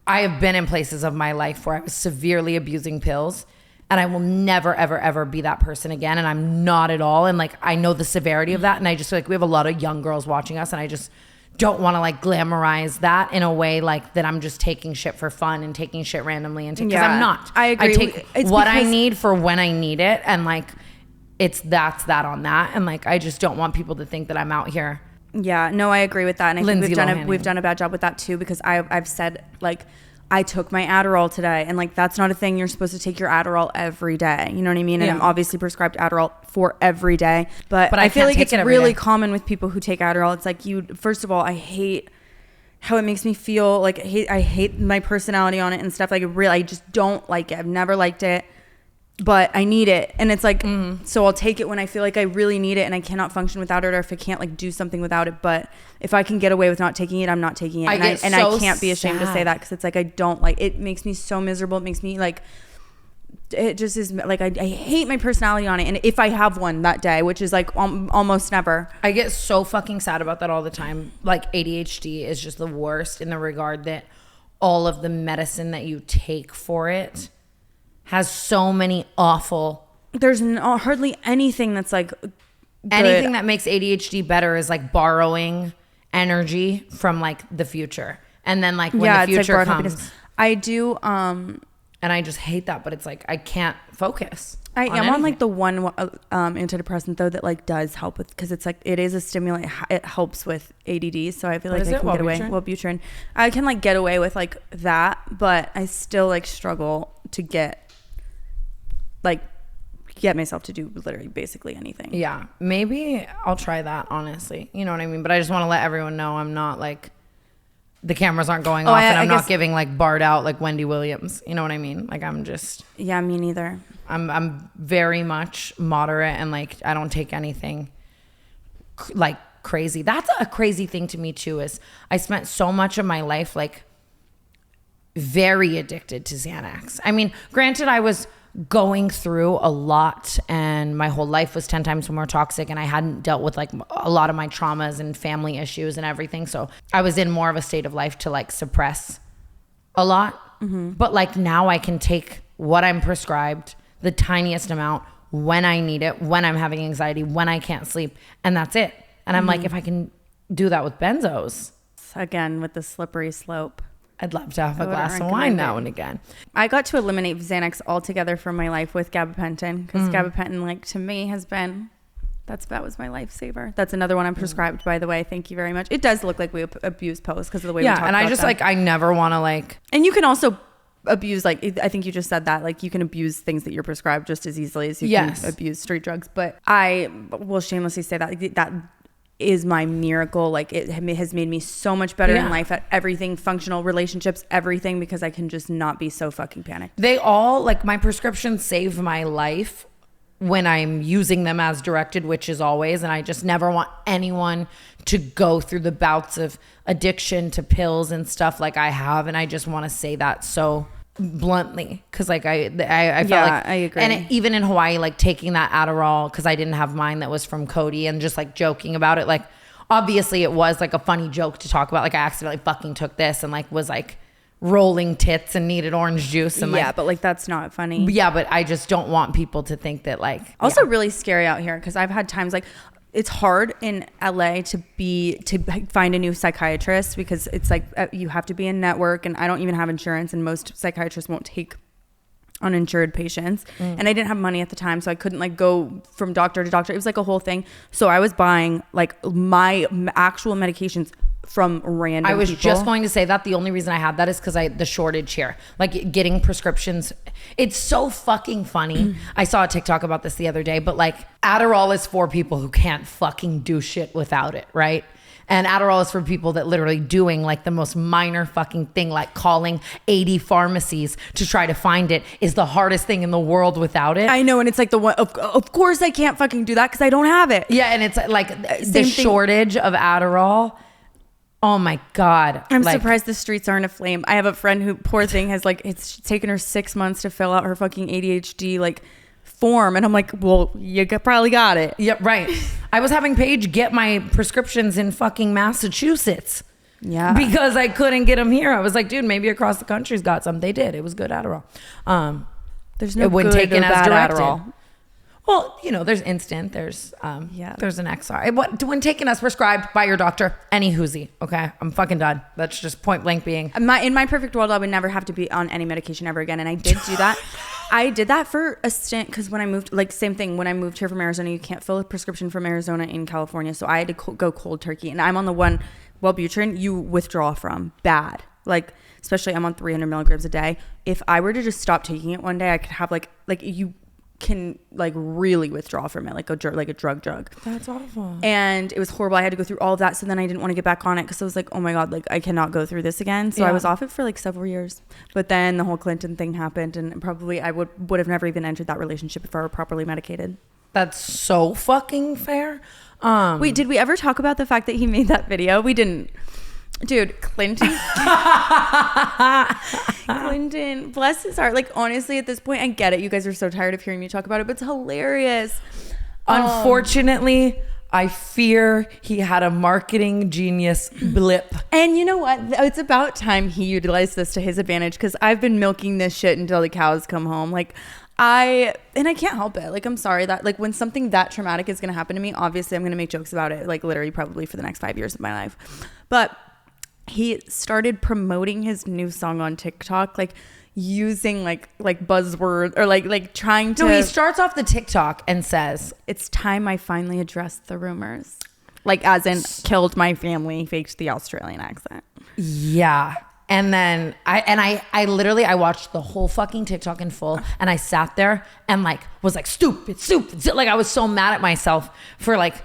I have been in places of my life where I was severely abusing pills, and I will never, ever, ever be that person again. And I'm not at all. And like I know the severity of that. And I just feel like we have a lot of young girls watching us, and I just don't want to like glamorize that in a way like that I'm just taking shit for fun and taking shit randomly, and because I'm not. I agree. I take what I need for when I need it, and like that's that on that. And like I just don't want people to think that I'm out here. Yeah, no, I agree with that, and I Lindsay think we've done a bad job with that too, because I've said like I took my Adderall today, and like that's not a thing. You're supposed to take your Adderall every day. You know what I mean? And I'm obviously prescribed Adderall for every day, but I feel like it's really common with people who take Adderall. It's like first of all, I hate how it makes me feel. Like I hate my personality on it and stuff. Like I just don't like it. I've never liked it, but I need it. And it's like, so I'll take it when I feel like I really need it and I cannot function without it, or if I can't like do something without it. But if I can get away with not taking it, I'm not taking it. I can't be ashamed to say that, because it's like, I don't like, it makes me so miserable. It makes me like it just is like I hate my personality on it, and if I have one that day, which is like almost never. I get so fucking sad about that all the time. Like ADHD is just the worst in the regard that all of the medicine that you take for it has so many awful. There's hardly anything that's like good. Anything that makes ADHD better is like borrowing energy from like the future, and then like when the future comes, I do. And I just hate that, but it's like I can't focus. I am on like the one antidepressant though that like does help with, because it's like it is a stimulant. It helps with ADD, so I feel like I can get away. Wellbutrin. I can like get away with like that, but I still like struggle to get myself to do literally basically anything. Yeah, maybe I'll try that, honestly. You know what I mean? But I just want to let everyone know I'm not like, the cameras aren't going off, and I'm not giving like barred out like Wendy Williams. You know what I mean? Like I'm just. Yeah, me neither. I'm very much moderate, and like I don't take anything like crazy. That's a crazy thing to me too, is I spent so much of my life like very addicted to Xanax. I mean, granted, I was going through a lot and my whole life was 10 times more toxic, and I hadn't dealt with like a lot of my traumas and family issues and everything. So I was in more of a state of life to like suppress a lot. Mm-hmm. But like now I can take what I'm prescribed, the tiniest amount, when I need it, when I'm having anxiety, when I can't sleep, and that's it. And I'm like, if I can do that with benzos. Again, with the slippery slope. I'd love to have a glass of wine now and again. I got to eliminate Xanax altogether from my life with gabapentin, because gabapentin, like to me, has been, that was my lifesaver. That's another one I'm prescribed, by the way. Thank you very much. It does look like we abuse posts because of the way we talk about them. Yeah, and I just like, I never want to like. And you can also abuse, like, I think you just said that, like you can abuse things that you're prescribed just as easily as you can abuse street drugs. But I will shamelessly say that is my miracle. Like it has made me so much better in life at everything, functional relationships, everything, because I can just not be so fucking panicked. They all, like, my prescriptions save my life when I'm using them as directed, which is always, and I just never want anyone to go through the bouts of addiction to pills and stuff like I have. And I just want to say that so bluntly, because like I felt like I agree. And even in Hawaii, like taking that Adderall, because I didn't have mine, that was from Cody, and just like joking about it, like obviously it was like a funny joke to talk about, like I accidentally fucking took this, and like was like rolling tits and needed orange juice, and like, but like that's not funny. Yeah, but I just don't want people to think that like. Also really scary out here, because I've had times like, it's hard in LA to find a new psychiatrist, because it's like you have to be in network, and I don't even have insurance, and most psychiatrists won't take uninsured patients. And I didn't have money at the time, so I couldn't like go from doctor to doctor. It was like a whole thing. So I was buying like my actual medications from random people. Just going to say that the only reason I had that is because the shortage here, like getting prescriptions. It's so fucking funny. I saw a TikTok about this the other day, but like Adderall is for people who can't fucking do shit without it, right? And Adderall is for people that literally doing like the most minor fucking thing, like calling 80 pharmacies to try to find it, is the hardest thing in the world without it. I know. And it's like of course I can't fucking do that because I don't have it. Yeah. And it's like the shortage of Adderall. Oh my God. I'm surprised the streets aren't aflame. I have a friend who, poor thing, has like, it's taken her 6 months to fill out her fucking ADHD like form. And I'm like, well, you probably got it. Yep, right. I was having Paige get my prescriptions in fucking Massachusetts. Yeah. Because I couldn't get them here. I was like, dude, maybe across the country's got some. They did. It was good Adderall. There's no good taken or bad Adderall. Well, you know, there's instant, there's an XR. When taken as prescribed by your doctor, any Hoosie, okay? I'm fucking done. That's just point blank being. In my perfect world, I would never have to be on any medication ever again. And I did do that. I did that for a stint because when I moved, like same thing, when I moved here from Arizona, you can't fill a prescription from Arizona in California. So I had to go cold turkey. And I'm on the one, Wellbutrin, you withdraw from bad. Like, especially I'm on 300 milligrams a day. If I were to just stop taking it one day, I could have like you can like really withdraw from it, like a drug. That's awful. And it was horrible. I had to go through all of that. So then I didn't want to get back on it because I was like, oh my God, like I cannot go through this again. So I was off it for like several years. But then the whole Clinton thing happened, and probably I would have never even entered that relationship if I were properly medicated. That's so fucking fair. Wait, did we ever talk about the fact that he made that video? We didn't. Dude, Clinton, bless his heart. Like, honestly, at this point, I get it. You guys are so tired of hearing me talk about it, but it's hilarious. Unfortunately, I fear he had a marketing genius blip. And you know what? It's about time he utilized this to his advantage, because I've been milking this shit until the cows come home. Like, I can't help it. Like, I'm sorry that, like, when something that traumatic is going to happen to me, obviously I'm going to make jokes about it, like, literally probably for the next 5 years of my life. But he started promoting his new song on TikTok, like using like buzzwords, or like trying to. No, he starts off the TikTok and says, "It's time I finally addressed the rumors." Like, as in, killed my family, faked the Australian accent. Yeah. And then I literally watched the whole fucking TikTok in full, and I sat there and like was like, stupid. Like, I was so mad at myself for like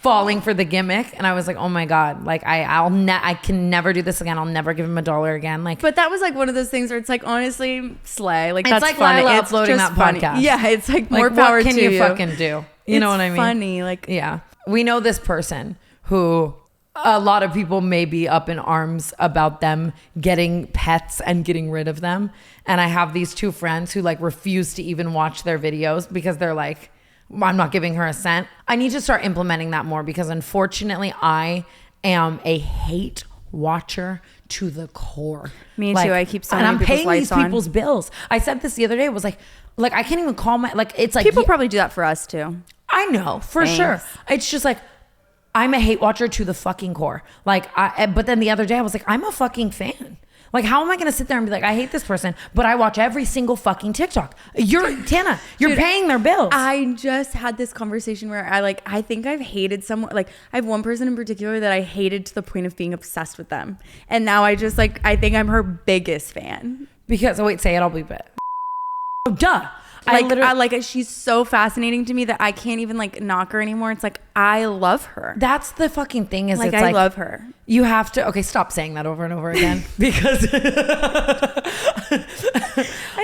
falling for the gimmick, and I was like, oh my god, like I can never do this again. I'll never give him $1 again. Like, but that was like one of those things where it's like, honestly, slay. Like, it's that's like funny. Lila It's uploading just that funny. podcast. Yeah, it's like more like, power what can to you fucking do? You know what I mean? Funny, like, yeah. We know this person who a lot of people may be up in arms about them getting pets and getting rid of them. And I have these two friends who like refuse to even watch their videos because they're like, I'm not giving her a cent. I need to start implementing that more, because unfortunately I am a hate watcher to the core. Me like, too. I keep so and many I'm people's paying lights these people's bills. I said this the other day. It was like I can't even call my, like, it's like people probably do that for us too. I know for sure. It's just like, I'm a hate watcher to the fucking core. Like, but then the other day I was like, I'm a fucking fan. Like, how am I going to sit there and be like, I hate this person, but I watch every single fucking TikTok? Tana, you're Dude, paying their bills. I just had this conversation where I think I've hated someone. Like, I have one person in particular that I hated to the point of being obsessed with them. And now I just like, I think I'm her biggest fan. Because, oh wait, say it, I'll bleep it. Oh, duh. Like, she's so fascinating to me that I can't even like knock her anymore. It's like, I love her. That's the fucking thing, is Like, it's I love her. You have to, okay, stop saying that over and over again, because I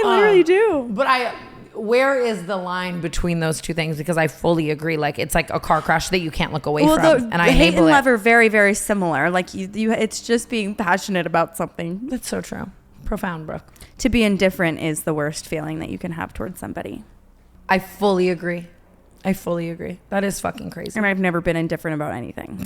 literally do. But where is the line between those two things? Because I fully agree. Like, it's like a car crash that you can't look away from. And I hate and it. love are very, very similar. Like, you, it's just being passionate about something. That's so true. Profound, Brooke. To be indifferent is the worst feeling that you can have towards somebody. I fully agree. That is fucking crazy. And I've never been indifferent about anything.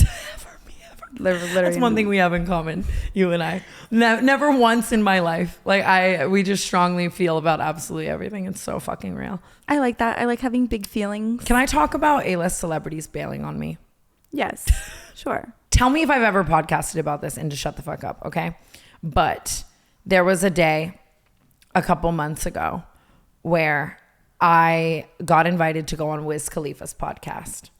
Literally. That's one thing we have in common, you and I. Never once in my life. Like, we just strongly feel about absolutely everything. It's so fucking real. I like that. I like having big feelings. Can I talk about A-list celebrities bailing on me? Yes, sure. Tell me if I've ever podcasted about this, and to shut the fuck up, okay? But there was a day a couple months ago where I got invited to go on WIZ Khalifa's podcast.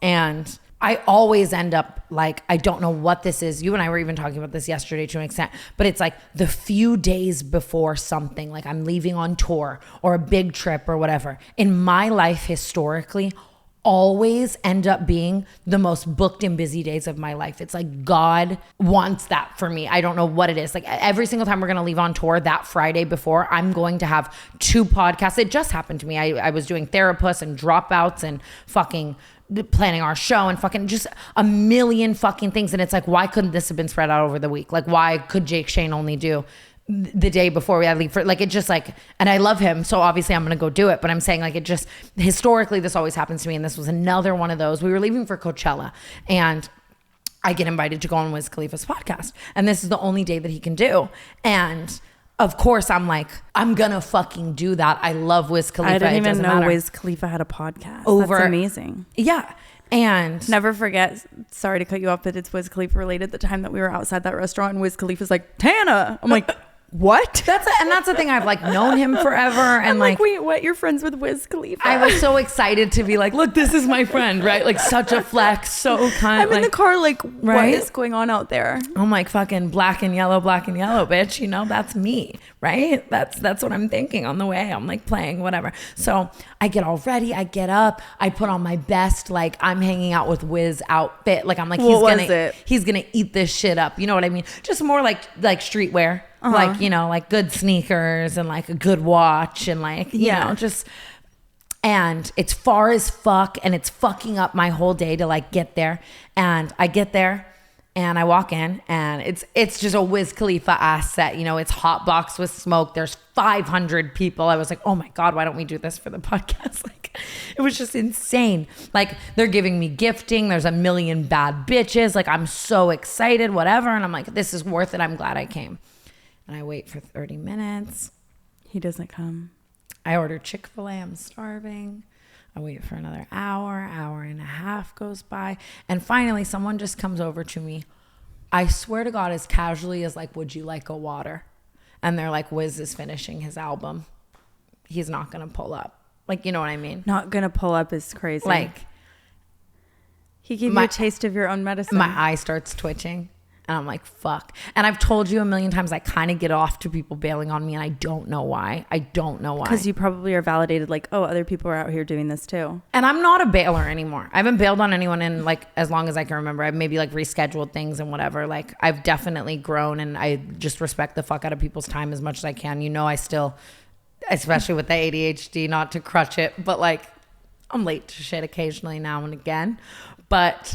And I always end up like, I don't know what this is. You and I were even talking about this yesterday to an extent, but it's like the few days before something, like I'm leaving on tour or a big trip or whatever. In my life, historically, always end up being the most booked and busy days of my life. It's like God wants that for me. I don't know what it is. Like, every single time we're going to leave on tour, that Friday before, I'm going to have 2 podcasts. It just happened to me. I was doing therapists and dropouts and fucking planning our show and fucking just a million fucking things. And it's like, why couldn't this have been spread out over the week? Like, why could Jake Shane only do the day before we had to leave for, like, it just like, and I love him, so obviously I'm gonna go do it, but I'm saying, like, it just, historically this always happens to me, and this was another one of those. We were leaving for Coachella, and I get invited to go on WIZ Khalifa's podcast, and this is the only day that he can do, and of course I'm like, I'm gonna fucking do that. I love WIZ Khalifa. I didn't It even doesn't know matter. Wiz Khalifa had a podcast. Over- That's amazing. Yeah. And Never forget, sorry to cut you off, but it's Wiz Khalifa related. The time that we were outside that restaurant and Wiz Khalifa's like, Tana. I'm like, what? that's the thing. I've like known him forever, and I'm like, wait, what? You're friends with Wiz Khalifa? I was so excited to be like, look, this is my friend, right? Like, such a flex, so kind. I'm in the car like, right? what is going on out there? I'm like, fucking black and yellow, bitch. You know, that's me, right? That's what I'm thinking on the way. I'm like playing whatever. So I get all ready. I get up. I put on my best, like, I'm hanging out with Wiz outfit. Like, I'm like, he's gonna eat this shit up. You know what I mean? Just more like streetwear. Like, you know, like good sneakers and like a good watch and like, you know, just, and it's far as fuck, and it's fucking up my whole day to like get there. And I get there, And I walk in and it's just a WIZ Khalifa ass set. You know, it's hot box with smoke. There's 500 people. I was like, oh my God, why don't we do this for the podcast? Like, it was just insane. Like, they're giving me gifting. There's a million bad bitches. Like, I'm so excited, whatever. And I'm like, this is worth it. I'm glad I came. And I wait for 30 minutes. He doesn't come. I order Chick-fil-A. I'm starving. I wait for another hour and a half goes by. And finally, someone just comes over to me. I swear to God, as casually as like, would you like a water? And they're like, Wiz is finishing his album. He's not going to pull up. Like, you know what I mean? Not going to pull up is crazy. Like, he gave you a taste of your own medicine. My eye starts twitching. And I'm like, fuck. And I've told you a million times, I kind of get off to people bailing on me. And I don't know why. Because you probably are validated like, oh, other people are out here doing this too. And I'm not a bailer anymore. I haven't bailed on anyone in like as long as I can remember. I've maybe like rescheduled things and whatever. Like, I've definitely grown and I just respect the fuck out of people's time as much as I can. You know, I still, especially with the ADHD, not to crutch it, but like, I'm late to shit occasionally now and again. But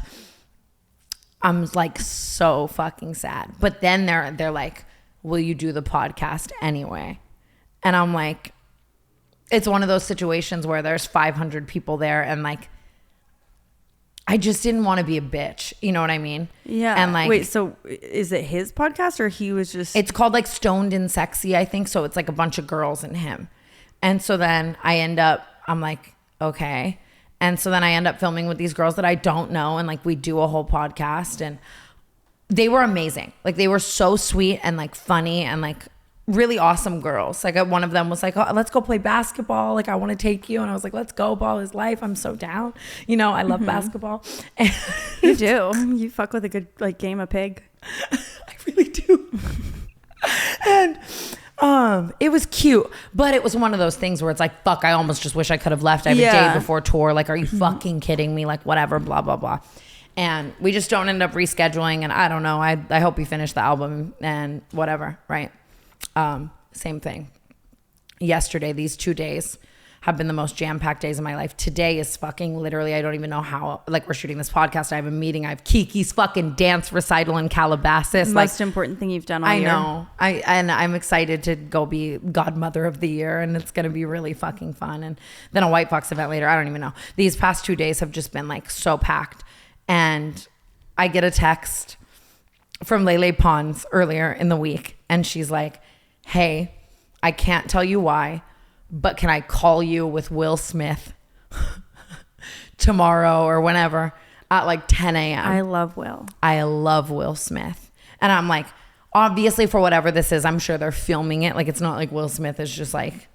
I'm like so fucking sad. But then they're like, will you do the podcast anyway? And I'm like, it's one of those situations where there's 500 people there and like, I just didn't want to be a bitch. You know what I mean? Yeah. And like, wait, so is it his podcast or he was just... It's called like Stoned and Sexy, I think. So it's like a bunch of girls and him. And so then I'm like, okay. And so then I end up filming with these girls that I don't know. And like, we do a whole podcast and they were amazing. Like, they were so sweet and like funny and like really awesome girls. Like, one of them was like, oh, let's go play basketball. Like, I want to take you. And I was like, let's go, ball is life. I'm so down. You know, I love basketball. And you do. You fuck with a good like game of pig. I really do. And it was cute, but it was one of those things where it's like, fuck, I almost just wish I could have left. I have a day before tour. Like, are you fucking kidding me? Like, whatever, blah, blah, blah. And we just don't end up rescheduling. And I don't know. I hope we finish the album and whatever. Right. Same thing. Yesterday, these 2 days have been the most jam-packed days of my life. Today is fucking literally, I don't even know how, like, we're shooting this podcast. I have a meeting. I have Kiki's fucking dance recital in Calabasas. Most important thing you've done all year. I know. And I'm excited to go be godmother of the year, and it's going to be really fucking fun. And then a White Fox event later. I don't even know. These past 2 days have just been like so packed. And I get a text from Lele Pons earlier in the week. And she's like, hey, I can't tell you why, but can I call you with Will Smith tomorrow or whenever at like 10 a.m.? I love Will Smith. And I'm like, obviously for whatever this is, I'm sure they're filming it. Like, it's not like Will Smith is just like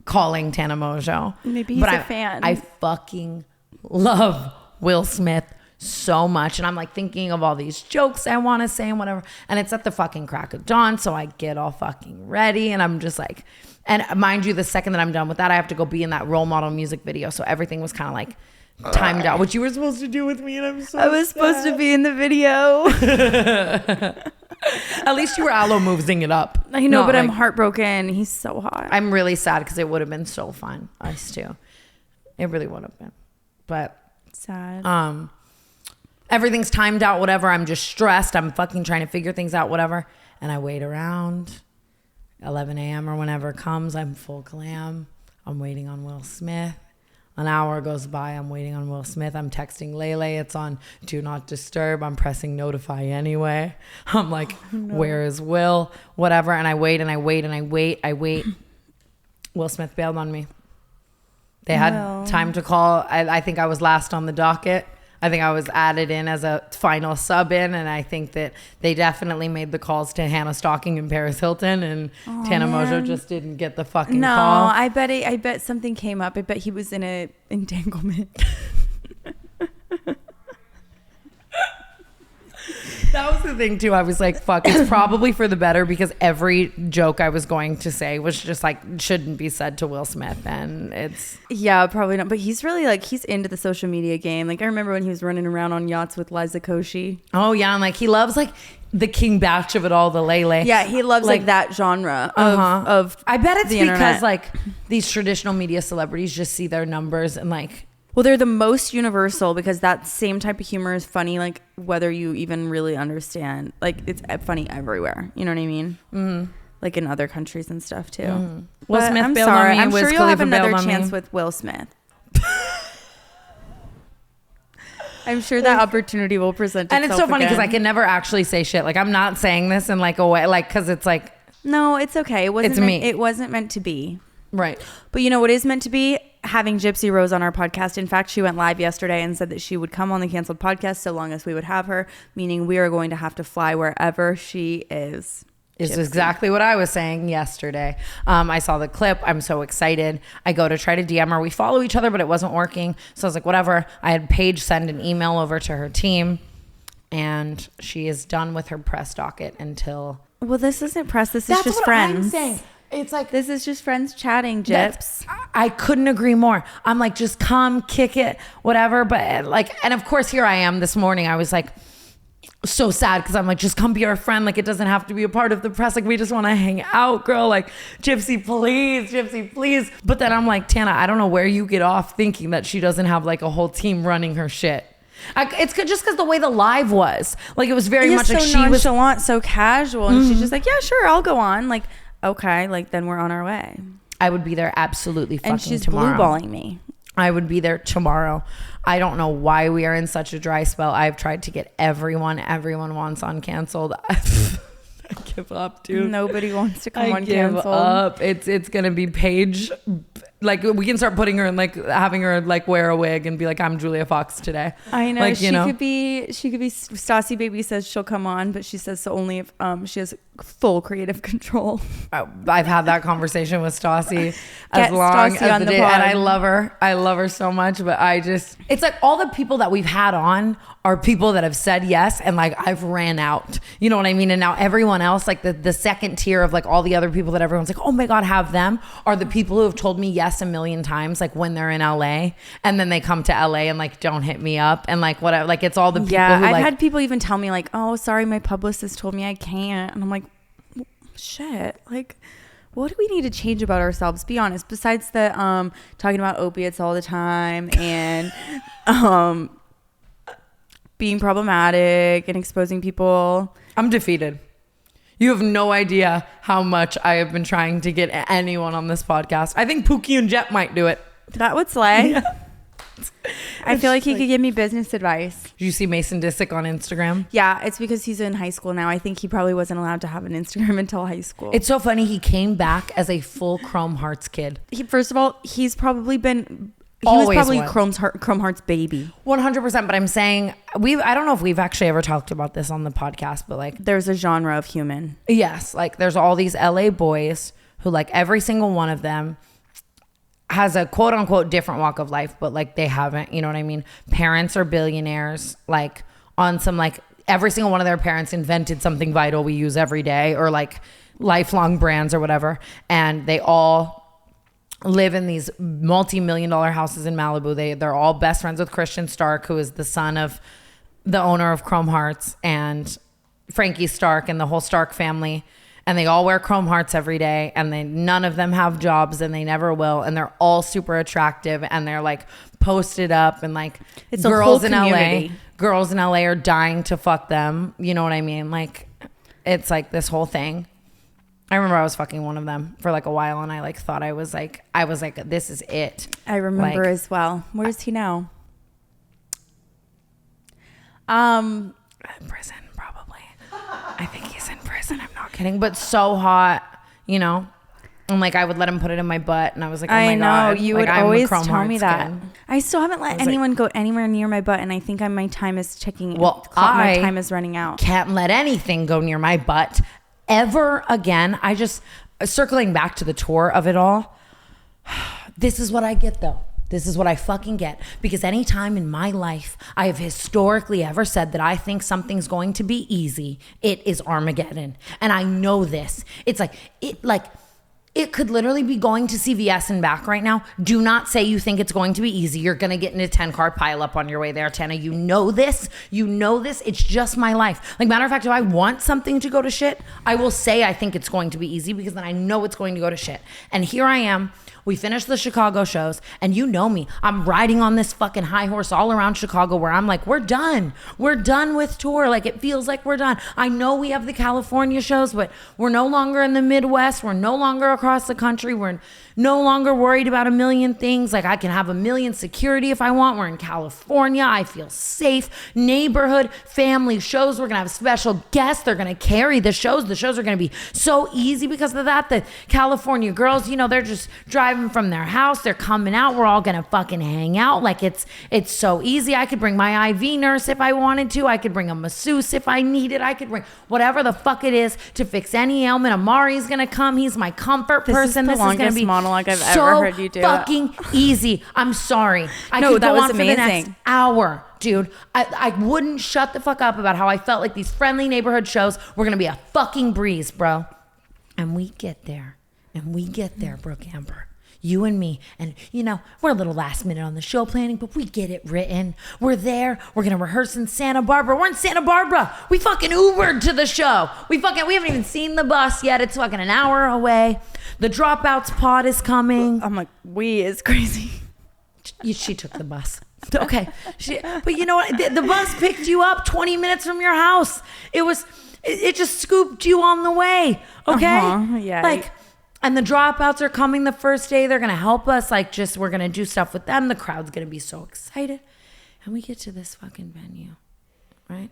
calling Tana Mongeau. Maybe he's a fan. I fucking love Will Smith so much. And I'm like thinking of all these jokes I want to say and whatever. And it's at the fucking crack of dawn. So I get all fucking ready and I'm just like, and mind you, the second that I'm done with that, I have to go be in that role model music video. So everything was kind of like timed out, which you were supposed to do with me. And I'm so I was supposed to be in the video. At least you were aloe moving it up. I know, but I'm heartbroken. He's so hot. I'm really sad because it would have been so fun. Us too. It really would have been. But sad. Everything's timed out, whatever. I'm just stressed. I'm fucking trying to figure things out, whatever. And I wait around 11 a.m. or whenever it comes. I'm full glam. I'm waiting on Will Smith. An hour goes by. I'm waiting on Will Smith. I'm texting Lele. It's on Do Not Disturb. I'm pressing notify anyway. I'm like, where is Will? Whatever. And I wait and I wait and I wait. I wait. Will Smith bailed on me. They had time to call. I think I was last on the docket. I think I was added in as a final sub in, and I think that they definitely made the calls to Hannah Stocking and Paris Hilton, and Tana Mongeau just didn't get the fucking call. I bet something came up. I bet he was in a entanglement. That was the thing too. I was like, fuck, it's probably for the better because every joke I was going to say was just like, shouldn't be said to Will Smith. And it's... Yeah, probably not. But he's really like, he's into the social media game. Like I remember when he was running around on yachts with Liza Koshy. Oh yeah. And like, he loves like the King Batch of it all, the Lele. Yeah, he loves like that genre of I bet it's because internet. like these traditional media celebrities just see their numbers and like, Well, they're the most universal because that same type of humor is funny, like whether you even really understand. Like it's funny everywhere. You know what I mean? Mm-hmm. Like in other countries and stuff too. Mm-hmm. Will Smith I'm bailed sorry. on me. I'm Wiz sure you'll have Khalifa another bailed on chance me. with Will Smith. I'm sure that opportunity will present itself. And it's so funny because I again. can never actually say shit. Like I'm not saying this in like a way, like because it's like No, it's okay. It wasn't. It's me. It wasn't meant to be. right. But you know what is meant to be? Having Gypsy Rose on our podcast. In fact, she went live yesterday and said that she would come on the Canceled podcast so long as we would have her, meaning we are going to have to fly wherever she is. Is Gypsy. exactly what I was saying yesterday. I saw the clip. I'm so excited. I go to try to DM her. We follow each other, but it wasn't working. So I was like, whatever. I had Paige send an email over to her team, and she is done with her press docket until. Well, this isn't press. This is That's just what friends. I'm saying. It's like This is just friends chatting, Gyps. I couldn't agree more. I'm like, just come, kick it, whatever. But like, and of course, here I am this morning. I was like, so sad because I'm like, just come be our friend. Like, it doesn't have to be a part of the press. Like, we just want to hang out, girl. Like, Gypsy, please. But then I'm like, Tana, I don't know where you get off thinking that she doesn't have like a whole team running her shit. It's just because the way the live was, like, it was very much like so she was. nonchalant, so casual, and she's just like, yeah, sure, I'll go on. Like, okay, like then we're on our way. I would be there absolutely fucking And she's tomorrow. blue-balling me. I would be there tomorrow. I don't know why we are in such a dry spell. I've tried to get everyone wants on canceled. I give up, dude. Nobody wants to come I on give canceled. up. It's gonna be Paige. Like we can start putting her in, like having her like wear a wig and be like, I'm Julia Fox today. I know. Like, She could be Stassi Baby says she'll come on, but she says so only if she has full creative control. I've had that conversation with Stassi as Get long Stassi as on the the day, pod. and I love her so much. But it's like all the people that we've had on are people that have said yes, and like I've ran out. You know what I mean? And now everyone else, like the second tier of like all the other people that everyone's like, oh my god, have them, are the people who have told me yes a million times, like when they're in LA, and then they come to LA and like don't hit me up, and like whatever. Like it's all the people. Yeah, who, I've like, had people even tell me like, oh, sorry, my publicist told me I can't, and I'm like, shit, like. What do we need to change about ourselves? Be honest. Besides the talking about opiates all the time and being problematic and exposing people. I'm defeated. You have no idea how much I have been trying to get anyone on this podcast. I think Pookie and Jet might do it. That would slay. Yeah. I feel like he could give me business advice. Did you see Mason Disick on Instagram? Yeah, it's because he's in high school now. I think he probably wasn't allowed to have an Instagram until high school. It's so funny. He came back as a full Chrome Hearts kid. First of all, he's probably been... He Always was probably was. Chrome Heart's baby. 100%. But I'm saying, I don't know if we've actually ever talked about this on the podcast, but like... There's a genre of human. Yes. Like there's all these LA boys who like every single one of them has a quote unquote different walk of life, but like they haven't, you know what I mean? Parents are billionaires, like on some like every single one of their parents invented something vital we use every day, or like lifelong brands or whatever. And they all live in these multi-million-dollar houses in Malibu. They're all best friends with Christian Stark, who is the son of the owner of Chrome Hearts, and Frankie Stark and the whole Stark family. And they all wear Chrome Hearts every day, and none of them have jobs, and they never will. And they're all super attractive, and they're like posted up, and like It's a whole girls in LA are dying to fuck them. You know what I mean? Like it's like this whole thing. I remember I was fucking one of them for like a while, and I like thought I was like, this is it. I remember Like, as well. Where is he now? Prison, probably. I think he's in prison. I'm not kidding, but so hot, you know. And like I would let him put it in my butt, and I was like, oh my I know, god, you like, would I'm a always Chrome tell me Hearts that. kid. I still haven't let was anyone go anywhere near my butt, and I think my time is ticking. Well, my I time is running out. Can't let anything go near my butt ever again. I just circling back to the tour of it all. This is what I get though. This is what I fucking get. Because any time in my life I have historically ever said that I think something's going to be easy, it is Armageddon. And I know this. It's like, it could literally be going to CVS and back right now. Do not say you think it's going to be easy. You're going to get in a 10-car pileup on your way there, Tana. You know this. You know this. It's just my life. Like, matter of fact, if I want something to go to shit, I will say I think it's going to be easy because then I know it's going to go to shit. And here I am We finish the Chicago shows, and you know me. I'm riding on this fucking high horse all around Chicago where I'm like, we're done. We're done with tour. Like, it feels like we're done. I know we have the California shows, but we're no longer in the Midwest. We're no longer across the country. We're no longer worried about a million things. Like, I can have a million security if I want. We're in California. I feel safe. Neighborhood, family shows. We're going to have special guests. They're going to carry the shows. The shows are going to be so easy because of that. The California girls, you know, they're just driving from their house. They're coming out. We're all going to fucking hang out. Like, it's so easy. I could bring my IV nurse if I wanted to. I could bring a masseuse if I needed. I could bring whatever the fuck it is to fix any ailment. Amari's going to come. He's my comfort person. This is the longest monologue I've ever heard you do. Fucking easy. I'm sorry. I No, could that go was on for the next amazing. hour, dude. I wouldn't shut the fuck up about how I felt like these friendly neighborhood shows were gonna be a fucking breeze, bro. And we get there, Brooke Amber. You and me, and you know, we're a little last minute on the show planning, but we get it written. We're there. We're gonna rehearse in Santa Barbara. We're in Santa Barbara. We fucking Ubered to the show. We haven't even seen the bus yet. It's fucking an hour away. The Dropouts pod is coming. I'm like, we is crazy. She took the bus. Okay. But you know what? The bus picked you up 20 minutes from your house. It just scooped you on the way. Okay? Yeah. Like, and the Dropouts are coming the first day. They're going to help us. Like, we're going to do stuff with them. The crowd's going to be so excited. And we get to this fucking venue, right?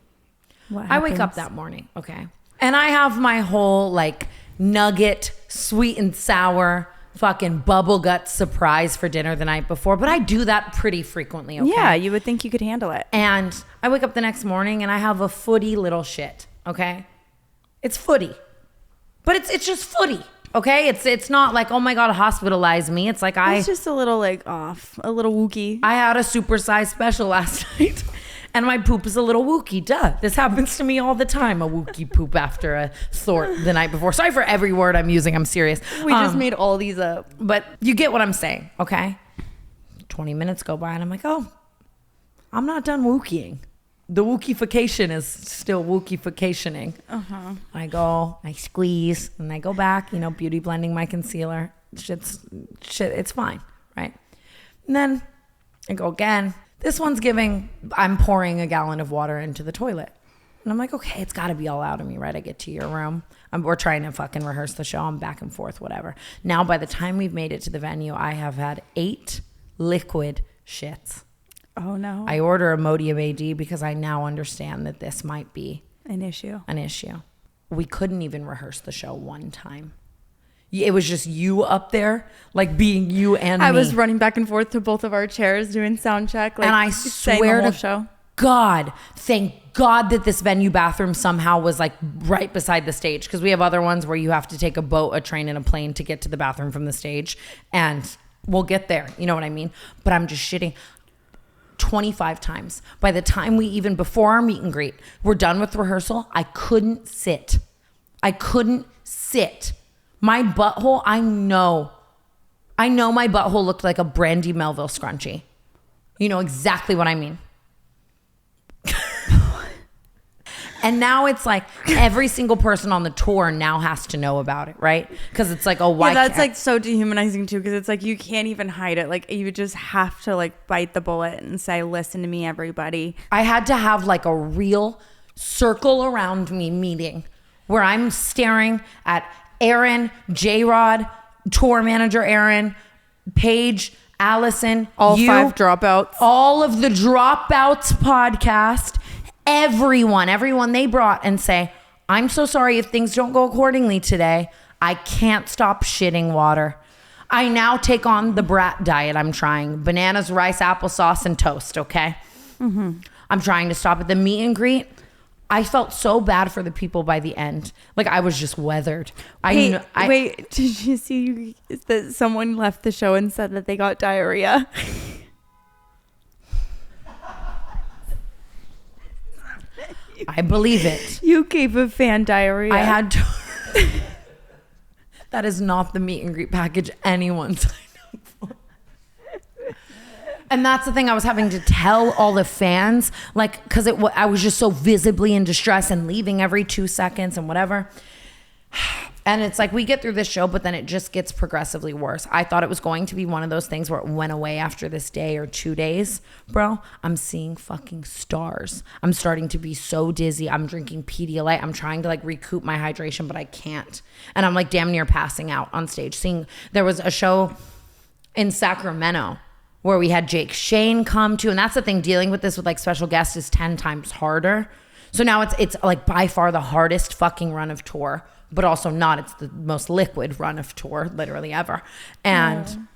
I wake up that morning, okay? And I have my whole, like, nugget, sweet and sour, fucking bubble gut surprise for dinner the night before. But I do that pretty frequently, okay? Yeah, you would think you could handle it. And I wake up the next morning and I have a footy little shit, okay? It's footy. But it's just footy. Okay, it's not like, oh my God, hospitalize me. It's like It's just a little like off, a little wookie. I had a supersized special last night and my poop is a little wookie. Duh. This happens to me all the time. A wookie poop after a thort the night before. Sorry for every word I'm using. I'm serious. We just made all these up. But you get what I'm saying, okay? 20 minutes go by and I'm like, oh, I'm not done wookieing. The wookification is still wookificationing. I go, I squeeze, and I go back, you know, beauty blending my concealer. Shit, it's fine, right? And then I go again. This one's I'm pouring a gallon of water into the toilet. And I'm like, okay, it's got to be all out of me, right? I get to your room. We're trying to fucking rehearse the show. I'm back and forth, whatever. Now, by the time we've made it to the venue, I have had 8 liquid shits. Oh no. I order Imodium AD because I now understand that this might be An issue. We couldn't even rehearse the show one time. It was just you up there, like being you and me. I was running back and forth to both of our chairs doing sound check. Like, and I swear to show. God, thank God that this venue bathroom somehow was like right beside the stage, because we have other ones where you have to take a boat, a train, and a plane to get to the bathroom from the stage. And we'll get there. You know what I mean? But I'm just shitting 25 times. By the time before our meet and greet, we're done with rehearsal, I couldn't sit. My butthole, I know my butthole looked like a Brandy Melville scrunchie. You know exactly what I mean. And now it's like every single person on the tour now has to know about it, right? Because it's like, oh, why? Yeah, that's like so dehumanizing too, because it's like you can't even hide it. Like, you just have to like bite the bullet and say, listen to me, everybody. I had to have like a real circle around me meeting where I'm staring at Aaron, J-Rod, tour manager Aaron, Paige, Allison, All you, 5 dropouts. all of the Dropouts podcast, everyone they brought, and say, I'm so sorry if things don't go accordingly today. I can't stop shitting water. I now take on the brat diet I'm trying. Bananas, rice, applesauce, and toast, okay? I'm trying to stop at the meet and greet. I felt so bad for the people by the end. Like, I was just weathered. Wait, did you see that someone left the show and said that they got diarrhea? I believe it. You gave a fan diarrhea. I had to. That is not the meet and greet package anyone signed up for. And that's the thing I was having to tell all the fans, like, because I was just so visibly in distress and leaving every 2 seconds and whatever. And it's like we get through this show, but then it just gets progressively worse. I thought it was going to be one of those things where it went away after this day or 2 days. Bro, I'm seeing fucking stars. I'm starting to be so dizzy. I'm drinking Pedialyte. I'm trying to like recoup my hydration, but I can't. And I'm like damn near passing out on stage. There was a show in Sacramento where we had Jake Shane come to. And that's the thing, dealing with this with like special guests is 10 times harder. So now it's like by far the hardest fucking run of tour. But also not, it's the most liquid run of tour literally ever. And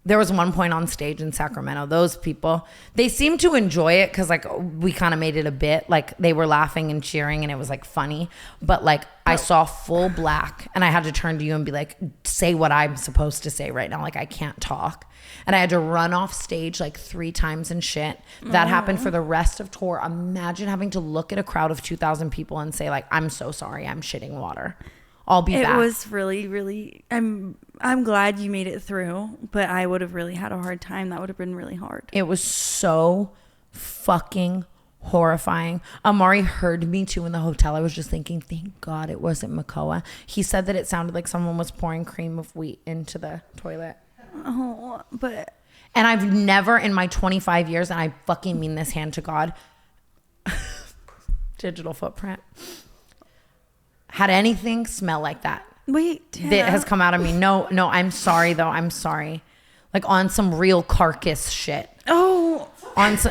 there was one point on stage in Sacramento, those people, they seemed to enjoy it because like we kind of made it a bit, like they were laughing and cheering and it was like funny. But like I saw full black and I had to turn to you and be like, say what I'm supposed to say right now. Like I can't talk. And I had to run off stage like 3 times and shit. That happened for the rest of tour. Imagine having to look at a crowd of 2,000 people and say like, I'm so sorry, I'm shitting water. I'll be back. It was really, really, I'm glad you made it through, but I would have really had a hard time. That would have been really hard. It was so fucking horrifying. Amari heard me too in the hotel. I was just thinking, thank God it wasn't Makoa. He said that it sounded like someone was pouring cream of wheat into the toilet. Oh, but... And I've never in my 25 years, and I fucking mean this hand to God, digital footprint, had anything smell like that. Wait, Tana. That has come out of me. No, I'm sorry though. I'm sorry. Like on some real carcass shit. Oh.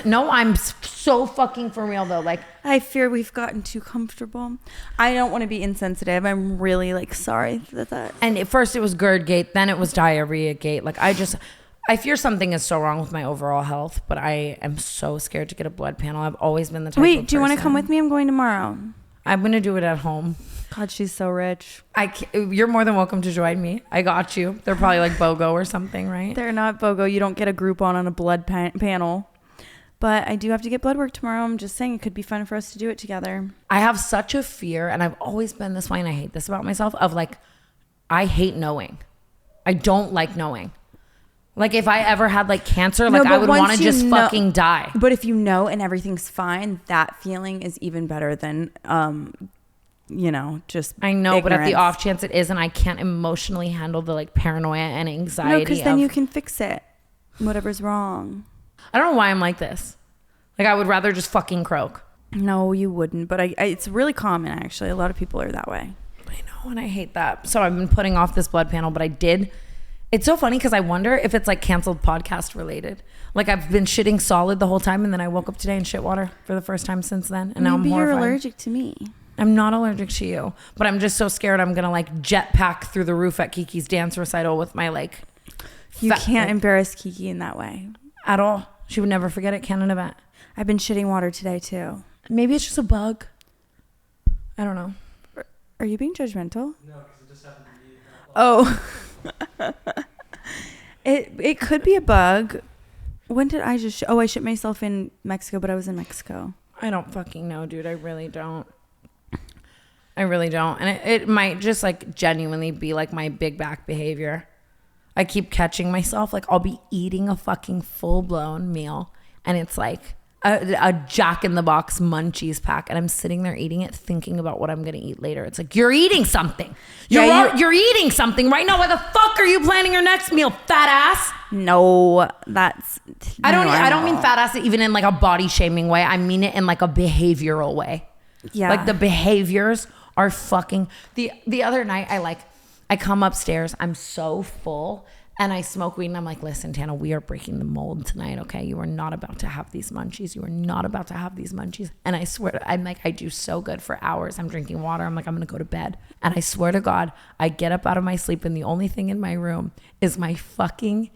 No, I'm so fucking for real though. Like I fear we've gotten too comfortable. I don't want to be insensitive. I'm really like sorry that. And at first it was GERD gate, then it was diarrhea gate. Like I fear something is so wrong with my overall health, but I am so scared to get a blood panel. I've always been the type of person. Do you want to come with me? I'm going tomorrow. I'm going to do it at home. God, she's so rich. You're more than welcome to join me. I got you. They're probably like BOGO or something, right? They're not BOGO. You don't get a Groupon on a blood panel. But I do have to get blood work tomorrow. I'm just saying it could be fun for us to do it together. I have such a fear, and I've always been this way, and I hate this about myself, of like, I hate knowing. I don't like knowing. Like if I ever had like cancer, like I would want to just fucking die. But if you know and everything's fine, that feeling is even better than, just I know, ignorance. but at the off chance it isn't, I can't emotionally handle the like paranoia and anxiety. No, because then you can fix it. Whatever's wrong. I don't know why I'm like this. Like I would rather just fucking croak. No, you wouldn't. But it's really common, actually. A lot of people are that way. I know, and I hate that. So I've been putting off this blood panel, but I did. It's so funny because I wonder if it's like canceled podcast related. Like I've been shitting solid the whole time, and then I woke up today and shit water for the first time since then. And now I'm horrified. Maybe you're allergic to me. I'm not allergic to you, but I'm just so scared I'm gonna like jetpack through the roof at Kiki's dance recital with my like. You can't embarrass Kiki in that way at all. She would never forget it. Canada bet. I've been shitting water today too. Maybe it's just a bug. I don't know. Are you being judgmental? No, because it just happened to me. Oh. It could be a bug. When did I just... I shit myself in Mexico, but I was in Mexico. I don't fucking know, dude. I really don't. And it might just like genuinely be like my big back behavior. I keep catching myself. Like I'll be eating a fucking full-blown meal and it's like a Jack in the Box munchies pack, and I'm sitting there eating it thinking about what I'm gonna eat later. It's like, you're eating something. You're eating something right now. Why the fuck are you planning your next meal, fat ass? No, that's I don't mean fat ass even in like a body shaming way. I mean it in like a behavioral way. Yeah. Like the behaviors are fucking the other night I come upstairs, I'm so full, and I smoke weed, and I'm like, listen, Tana, we are breaking the mold tonight, okay? You are not about to have these munchies. You are not about to have these munchies. And I swear, I'm like, I do so good for hours. I'm drinking water. I'm like, I'm going to go to bed. And I swear to God, I get up out of my sleep, and the only thing in my room is my fucking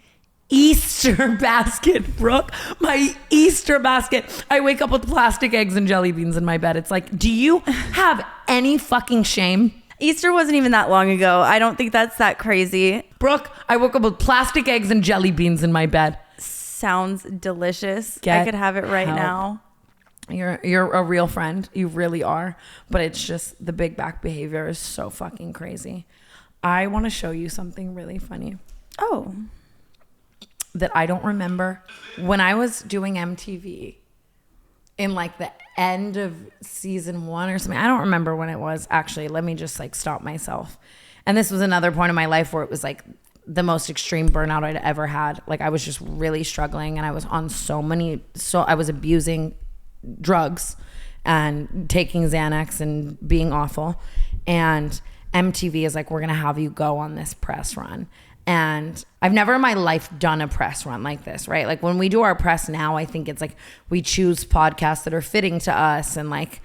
Easter basket, Brooke. My Easter basket. I wake up with plastic eggs and jelly beans in my bed. It's like, do you have any fucking shame? Easter wasn't even that long ago. I don't think that's that crazy. Brooke, I woke up with plastic eggs and jelly beans in my bed. Sounds delicious. I could have it right now. You're a real friend. You really are. But it's just the big back behavior is so fucking crazy. I want to show you something really funny. Oh. That I don't remember. When I was doing MTV, in like the end of season 1 or something. I don't remember when it was actually. Let me just like stop myself. And this was another point in my life where it was like the most extreme burnout I'd ever had. Like I was just really struggling, and I was on I was abusing drugs and taking Xanax and being awful. And MTV is like, we're going to have you go on this press run. And I've never in my life done a press run like this, right? Like when we do our press now, I think it's like we choose podcasts that are fitting to us and like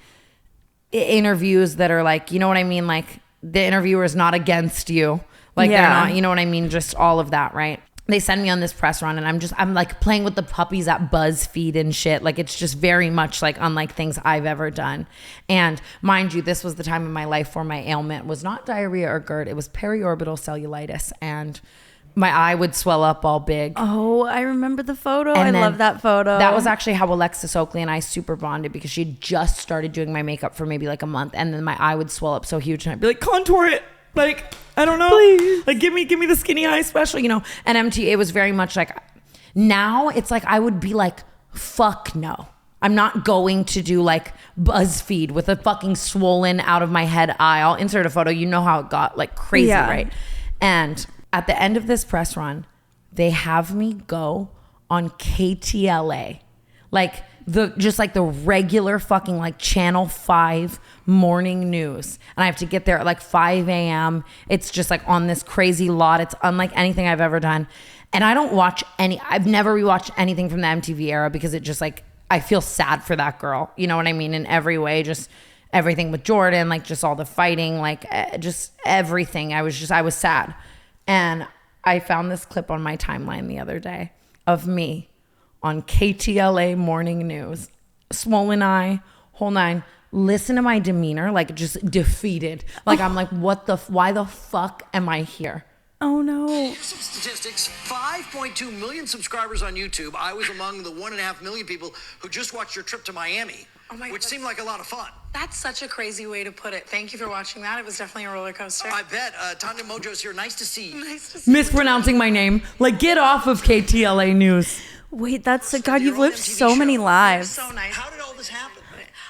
interviews that are like, you know what I mean? Like the interviewer is not against you. Like they're not, you know what I mean? Just all of that, right? They send me on this press run, and I'm like playing with the puppies at BuzzFeed and shit. Like it's just very much like unlike things I've ever done. And mind you, this was the time in my life where my ailment was not diarrhea or GERD. It was periorbital cellulitis, and my eye would swell up all big. Oh, I remember the photo. And I love that photo. That was actually how Alexis Oakley and I super bonded, because she had just started doing my makeup for maybe like a month, and then my eye would swell up so huge, and I'd be like, contour it. Like, I don't know. Please. Like, give me the skinny eye special, you know? And it was very much like, now it's like, I would be like, fuck no. I'm not going to do like BuzzFeed with a fucking swollen out of my head eye. I'll insert a photo. You know how it got like crazy, right? And at the end of this press run, they have me go on KTLA. Like, just like the regular fucking like Channel 5 morning news. And I have to get there at like 5 a.m. It's just like on this crazy lot. It's unlike anything I've ever done. And I've never rewatched anything from the MTV era, because it just like, I feel sad for that girl. You know what I mean? In every way, just everything with Jordan, like just all the fighting, like just everything. I was sad. And I found this clip on my timeline the other day of me on KTLA morning news, swollen eye, whole nine. Listen to my demeanor, like just defeated. Like I'm like, why the fuck am I here? Oh no. Here's some statistics. 5.2 million subscribers on YouTube. I was among the 1.5 million people who just watched your trip to Miami, which seemed like a lot of fun. That's such a crazy way to put it. Thank you for watching that. It was definitely a roller coaster. I bet. Tana Mongeau's here. Nice to see you. Nice to see Mispronouncing my name. Like, get off of KTLA news. Wait, God, you've lived so many lives. So nice. How did all this happen?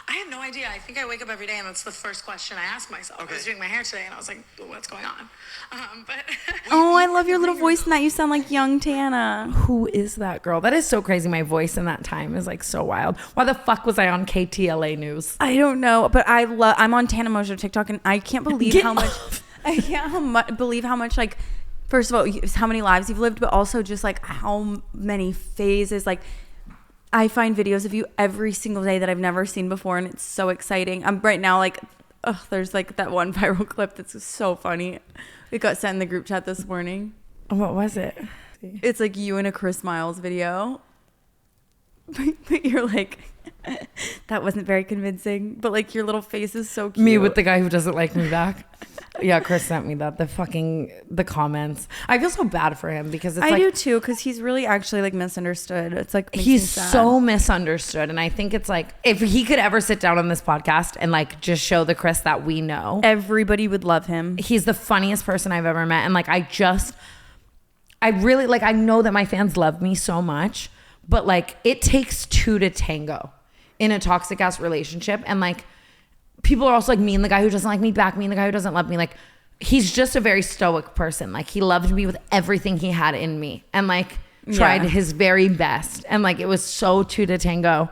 I have no idea. I think I wake up every day, and that's the first question I ask myself. Okay. I was doing my hair today, and I was like, what's going on? But Oh, I love your little voice in that. You sound like young Tana. Who is that girl? That is so crazy. My voice in that time is like so wild. Why the fuck was I on KTLA news? I don't know, but I'm on Tana Mongeau TikTok, and I can't believe Get how much off. I can't believe how much, like, first of all, how many lives you've lived, but also just like how many phases. Like, I find videos of you every single day that I've never seen before, and it's so exciting. I'm right now like, there's like that one viral clip that's so funny. It got sent in the group chat this morning. What was it? It's like you in a Chris Miles video. But you're like, that wasn't very convincing. But like your little face is so cute. Me with the guy who doesn't like me back. Yeah, Chris sent me that. The comments. I feel so bad for him, because it's I like, do too, because he's really actually like misunderstood. It's like makes me he's sad. so misunderstood. And I think it's like, if he could ever sit down on this podcast and like just show the Chris that we know, Everybody would love him. he's the funniest person I've ever met. And like, I really, like, I know that my fans love me so much, but like, it takes two to tango in a toxic ass relationship. And like, people are also like, me and the guy who doesn't like me back, me and the guy who doesn't love me. Like, he's just a very stoic person. Like, he loved me with everything he had in me, and like tried his very best. And like, it was so two to tango,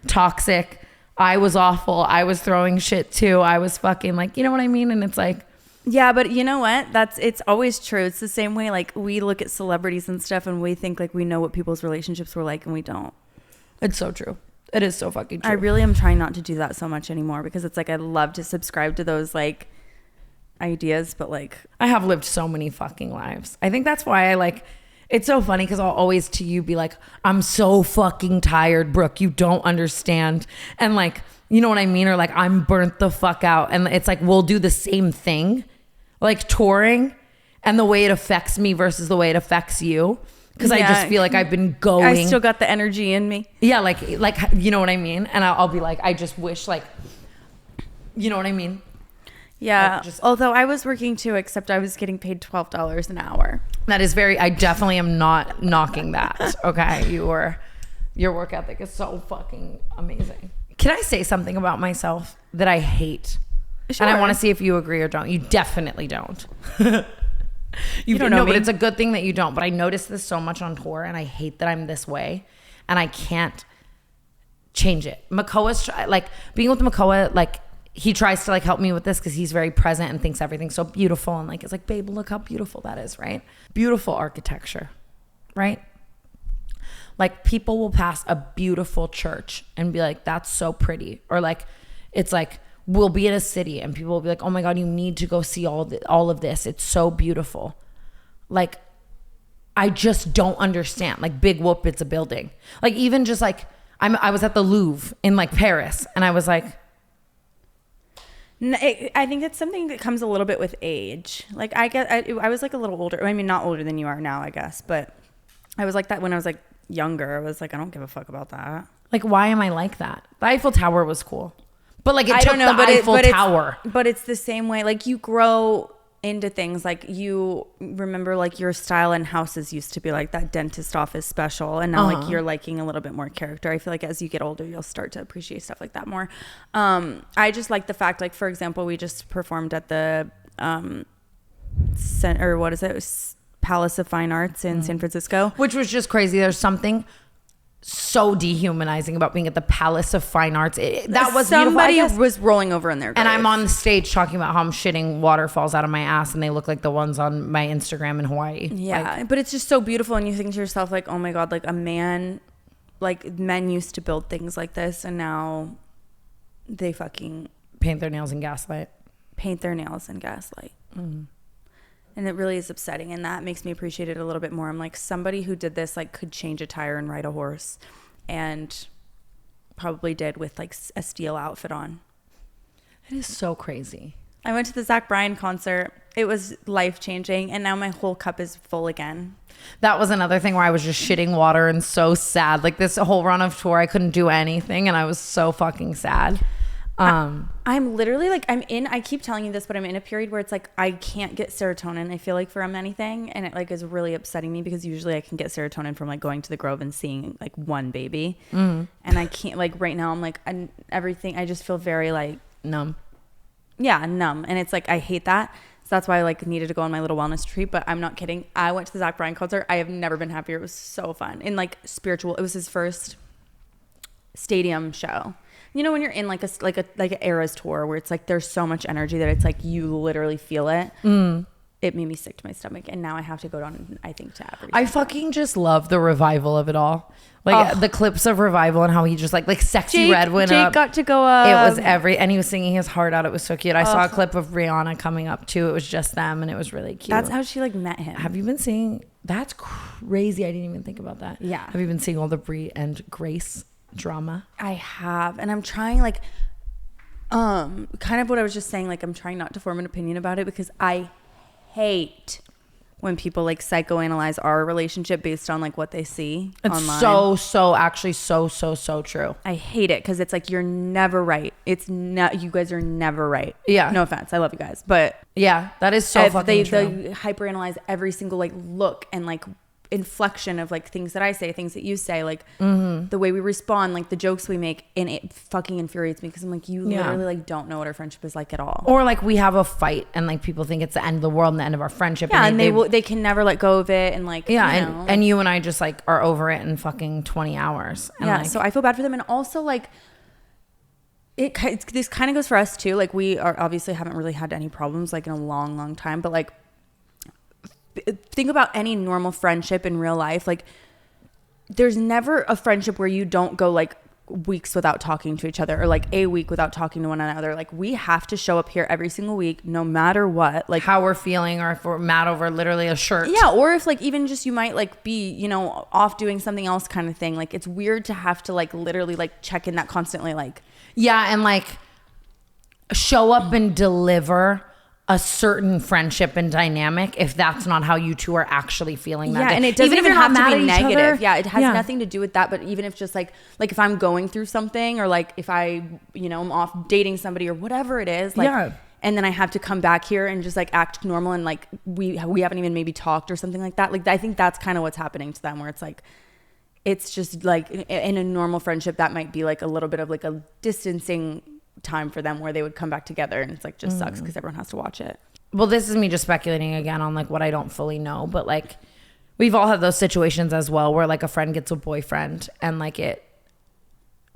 toxic. I was awful. I was throwing shit too. I was fucking like, you know what I mean? And it's like, Yeah, but you know what? It's always true. It's the same way like we look at celebrities and stuff, and we think like we know what people's relationships were like, and we don't. it's so true. It is so fucking true. I really am trying not to do that so much anymore, because it's like I love to subscribe to those like ideas, but like I have lived so many fucking lives. I think that's why I like, it's so funny, because I'll always to you be like, I'm so fucking tired, Brooke. You don't understand. And like, you know what I mean? Or like, I'm burnt the fuck out. And it's like, we'll do the same thing, like touring, and the way it affects me versus the way it affects you. Because I just feel like I've been going. I still got the energy in me. Yeah, like you know what I mean? And I'll be like, I just wish, like, you know what I mean? Yeah. Just- Although I was working too, except I was getting paid $12 an hour. That is I definitely am not knocking that. Okay, you were Your work ethic is so fucking amazing. Can I say something about myself that I hate? Sure. And I want to see if you agree or don't. You definitely don't. You don't know but me. it's a good thing that you don't. But I notice this so much on tour, and I hate that I'm this way, and I can't change it. Makoa's like being with Makoa, like he tries to like help me with this because he's very present and thinks everything's so beautiful, and like it's like, babe, look how beautiful that is, right? Beautiful architecture, right? Like people will pass a beautiful church and be like, that's so pretty, or like it's like we'll be in a city and people will be like, oh my God, you need to go see all of this. It's so beautiful. Like, I just don't understand. Like, big whoop, it's a building. Like, even just like, I was at the Louvre in like Paris, and I was like, I think it's something that comes a little bit with age. Like, I was like a little older. I mean, not older than you are now, I guess, but I was like that when I was like younger. I was like, I don't give a fuck about that. like, why am I like that? The Eiffel Tower was cool. But like, it took the Eiffel Tower. But it's the same way. Like, you grow into things. Like, you remember like your style in houses used to be like that dentist office special, and now like you're liking a little bit more character. I feel like as you get older, you'll start to appreciate stuff like that more. I just like the fact, like, for example, we just performed at the Palace of Fine Arts in San Francisco, Which was just crazy. There's something so dehumanizing about being at the Palace of Fine Arts. That was somebody beautiful, was rolling over in their grave. and I'm on the stage talking about how I'm shitting waterfalls out of my ass, and they look like the ones on my Instagram in Hawaii. Yeah, Like, but it's just so beautiful, and you think to yourself, like, oh my God, like a man, like men used to build things like this, and now they fucking paint their nails and gaslight. paint their nails and gaslight. And it really is upsetting, and that makes me appreciate it a little bit more. I'm like, somebody who did this like could change a tire and ride a horse, and probably did with like a steel outfit on. It is so crazy. I went to the Zach Bryan concert. It was life-changing, and now my whole cup is full again. That was another thing where I was just shitting water and so sad. Like, this whole run of tour, I couldn't do anything, and I was so fucking sad. I'm literally like, I keep telling you this, but I'm in a period where it's like I can't get serotonin, I feel like, from anything, and it like is really upsetting me, because usually I can get serotonin from like going to the Grove and seeing like one baby, and I can't, like, right now I'm like, everything, I just feel very like Numb. numb, and it's like I hate that. So that's why I like needed to go on my little wellness retreat. But I'm not kidding, I went to the Zach Bryan concert. I have never been happier. It was so fun, and like spiritual. It was his first stadium show. You know, when you're in like an Eras tour where it's like there's so much energy that it's like you literally feel it. It made me sick to my stomach, and now I have to go down, I think, to every. I fucking just love the revival of it all. Like, the clips of Revival and how he just like Sexy Red went Jake up. got to go up. It was and he was singing his heart out. It was so cute. I saw a clip of Rihanna coming up too. It was just them, and it was really cute. That's how she like met him. Have you been seeing? That's crazy. I didn't even think about that. Yeah. Have you been seeing all the Brie and Grace drama? I have, and I'm trying like, kind of what I was just saying. Like, I'm trying not to form an opinion about it, because I hate when people like psychoanalyze our relationship based on like what they see online. So actually so true. I hate it, because it's like you're never right. It's not. You guys are never right. Yeah. No offense. I love you guys, but Yeah, that is so fucking true. They hyperanalyze every single like look and like inflection of like things that I say, things that you say, like the way we respond, like the jokes we make, and it fucking infuriates me, because I'm like, you literally like don't know what our friendship is like at all. Or like we have a fight and like people think it's the end of the world and the end of our friendship. Yeah, and they can never let go of it, and like, yeah, you know. and you and I just like are over it in fucking 20 hours. And Yeah, like, so I feel bad for them, and also like this kind of goes for us too. Like, we are obviously haven't really had any problems like in a long time, but like, think about any normal friendship in real life. Like, there's never a friendship where you don't go like weeks without talking to each other, or like a week without talking to one another. Like, we have to show up here every single week, no matter what, like how we're feeling, or if we're mad over literally a shirt. Yeah, or if like even just you might like be, you know, off doing something else kind of thing. Like, it's weird to have to like literally like check in that constantly. Like, Yeah, and like show up and deliver a certain friendship and dynamic if that's not how you two are actually feeling that day. and it doesn't even if you're have not to be mad at each negative. other. Yeah, it has nothing to do with that. But even if just like if I'm going through something, or like if I, you know, I'm off dating somebody or whatever it is, like, Yeah. and then I have to come back here and just like act normal, and like we haven't even maybe talked or something like that. Like, I think that's kind of what's happening to them, where it's like it's just like in a normal friendship that might be like a little bit of like a distancing time for them where they would come back together, and it's like just sucks because everyone has to watch it. Well, this is me just speculating again on like what I don't fully know, but like we've all had those situations as well where like a friend gets a boyfriend and like it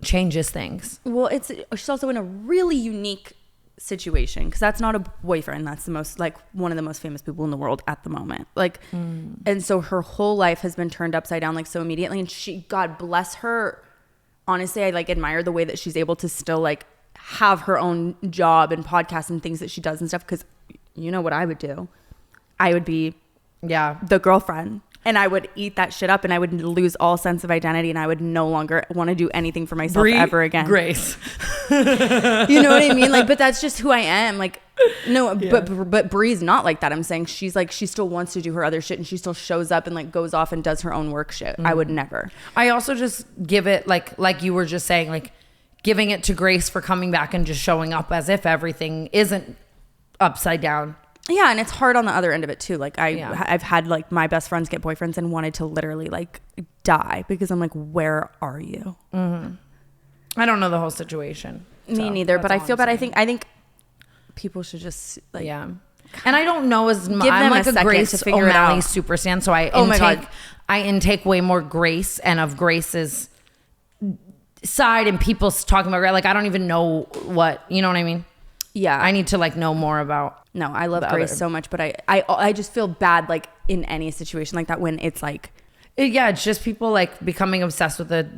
changes things. Well, she's also in a really unique situation because that's not a boyfriend. That's the most like one of the most famous people in the world at the moment. Like, and so her whole life has been turned upside down like so immediately. And she, God bless her. Honestly, I like admire the way that she's able to still like have her own job and podcast and things that she does and stuff. Because you know what I would do? I would be the girlfriend. And I would eat that shit up and I would lose all sense of identity and I would no longer want to do anything for myself ever again. Grace. You know what I mean? Like, but that's just who I am. Like, no, but Bree's not like that. I'm saying she's like, she still wants to do her other shit and she still shows up and like goes off and does her own work shit. I would never. I also just give it like you were just saying, like giving it to Grace for coming back and just showing up as if everything isn't upside down. Yeah, and it's hard on the other end of it too. Like I've had like my best friends get boyfriends and wanted to literally like die because I'm like, where are you? I don't know the whole situation. Me neither, but I feel bad. I think people should just like and I don't know as much. Give I'm them like a a Grace second to figure it O'Malley out. super stan, so I intake way more Grace and of Grace's side and people's talking about like I don't even know what, you know what I mean? Yeah, I need to like know more about. No, I love Grace so much, but I just feel bad like in any situation like that when it's like it's just people like becoming obsessed with the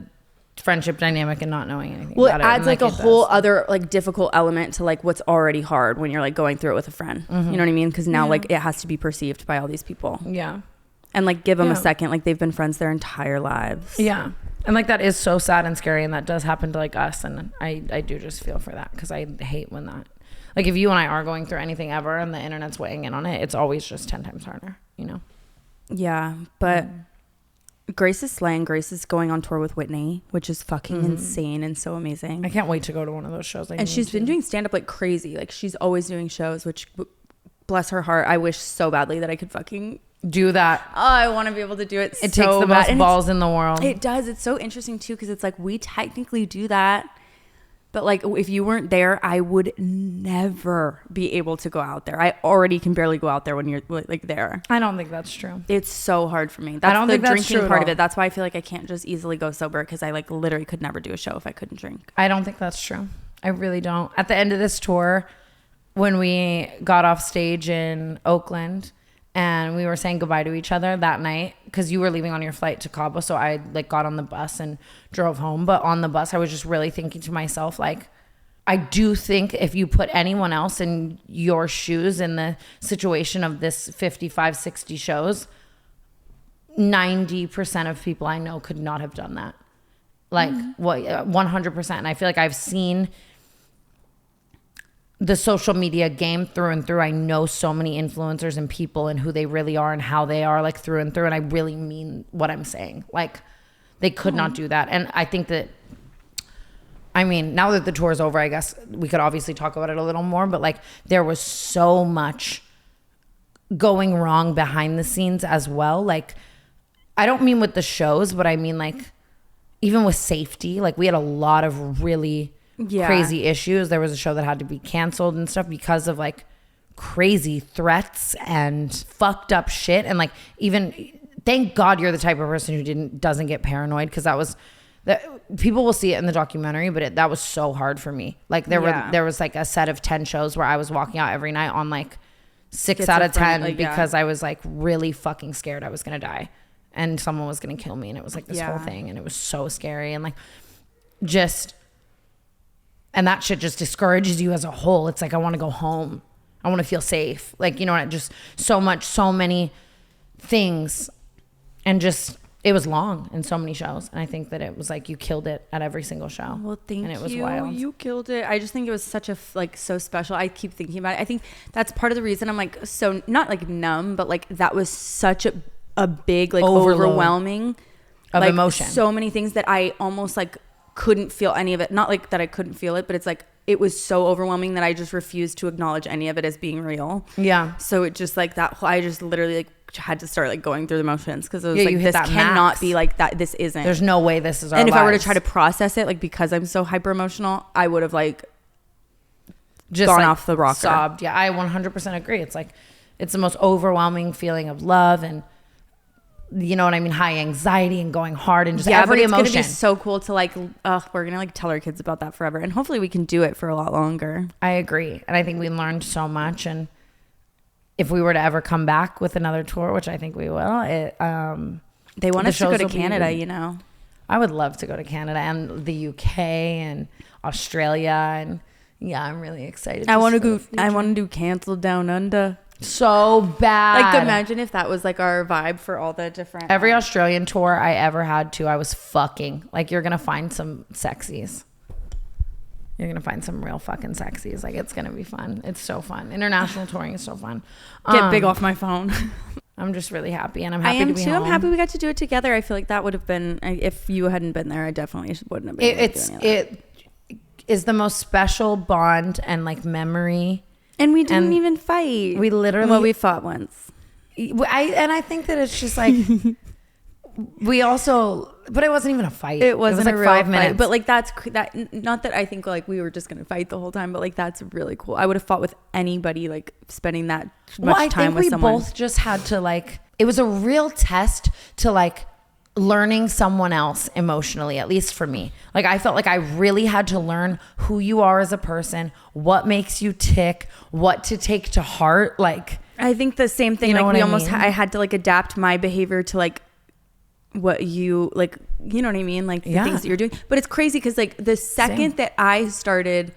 friendship dynamic and not knowing anything well about it adds it. like a whole other like difficult element to like what's already hard when you're like going through it with a friend. You know what I mean? Because now like it has to be perceived by all these people. And like give them a second, like they've been friends their entire lives. And like that is so sad and scary, and that does happen to like us, and I do just feel for that because I hate when that, like if you and I are going through anything ever and the internet's weighing in on it, it's always just 10 times harder, you know? Yeah, but Grace is slaying. Grace is going on tour with Whitney, which is fucking insane and so amazing. I can't wait to go to one of those shows. And she's been doing stand-up like crazy. Like she's always doing shows, which bless her heart. I wish so badly that I could fucking do that. Oh, I want to be able to do it. It takes the most balls in the world. It does. It's so interesting too because it's like we technically do that, but like if you weren't there, I would never be able to go out there. I already can barely go out there when you're like there. I don't think that's true. It's so hard for me. That's I don't the think that's drinking true part of it. That's why I feel like I can't just easily go sober because I like literally could never do a show if I couldn't drink. I don't think that's true. I really don't. At the end of this tour, when we got off stage in Oakland and we were saying goodbye to each other that night because you were leaving on your flight to Cabo, so I like got on the bus and drove home. But on the bus I was just really thinking to myself, like, I do think if you put anyone else in your shoes in the situation of this 55, 60 shows, 90% of people I know could not have done that. Like 100%. And I feel like I've seen the social media game through and through. I know so many influencers and people and who they really are and how they are, like through and through. And I really mean what I'm saying. Like they could not do that. And I think that, I mean, now that the tour is over, I guess we could obviously talk about it a little more, but like there was so much going wrong behind the scenes as well. Like, I don't mean with the shows, but I mean like even with safety, like we had a lot of really crazy issues. There was a show that had to be canceled and stuff because of like crazy threats and fucked up shit. And like, even thank God you're the type of person who doesn't get paranoid, because that was that people will see it in the documentary, but that was so hard for me. Like there was like a set of 10 shows where I was walking out every night on like 6 out of 10 because I was like really fucking scared I was gonna die and someone was gonna kill me, and it was like this whole thing, and it was so scary, and like just. And that shit just discourages you as a whole. It's like, I want to go home. I want to feel safe. Like, you know, just so many things. And just, it was long in so many shows. And I think that it was like, you killed it at every single show. Well, thank you. And it was wild. You killed it. I just think it was such a, like, so special. I keep thinking about it. I think that's part of the reason I'm like, so not like numb, but like that was such a big, like overwhelming of like, emotion. So many things that I almost like couldn't feel any of it. Not like that I couldn't feel it, but it's like it was so overwhelming that I just refused to acknowledge any of it as being real. Yeah. So it just like that whole, I just literally like had to start like going through the motions because it was Yeah, like you hit this that cannot max. be like that. This isn't. There's no way this is our and if I were to lives. try to process it, like because I'm so hyper emotional, I would have like just gone like, off the rocker. sobbed. Yeah, I 100% agree. It's like it's the most overwhelming feeling of love and you know what I mean, high anxiety and going hard and just every but it's emotion. gonna be so cool to like we're gonna like tell our kids about that forever, and hopefully we can do it for a lot longer. I agree, and I think we learned so much. And if we were to ever come back with another tour, which I think we will, They want the us to go shows to will be- Canada, you know. I would love to go to Canada and the UK and Australia, and yeah, I'm really excited. I want to just for go. the future. I want to do Cancel Down Under. so bad. Like imagine if that was like our vibe for all the different. Every Australian tour I ever had to, I was fucking. Like, you're going to find some sexies. You're going to find some real fucking sexies. Like, it's going to be fun. It's so fun. International touring is so fun. Get big off my phone. I'm just really happy, and I'm I happy am to be too. home. I'm happy we got to do it together. I feel like that would have been if you hadn't been there. I definitely wouldn't have been. able to do any of that. It is the most special bond and like memory. And we didn't and even fight. we literally- well, we fought once. I think that it's just like we also, but it wasn't even a fight. It wasn't was like a real 5 fight, minutes. but like that. Not that I think like we were just gonna fight the whole time, but like that's really cool. I would have fought with anybody like spending that much I time think with we someone. both just had to like, it was a real test to like learning someone else emotionally, at least for me. Like I felt like I really had to learn who you are as a person, what makes you tick, what to take to heart. Like, I think the same thing. You know Like what we I almost, mean? I had to like adapt my behavior to like what you like. You know what I mean? Like the Yeah. things that you're doing. But it's crazy because like the second Same. that I started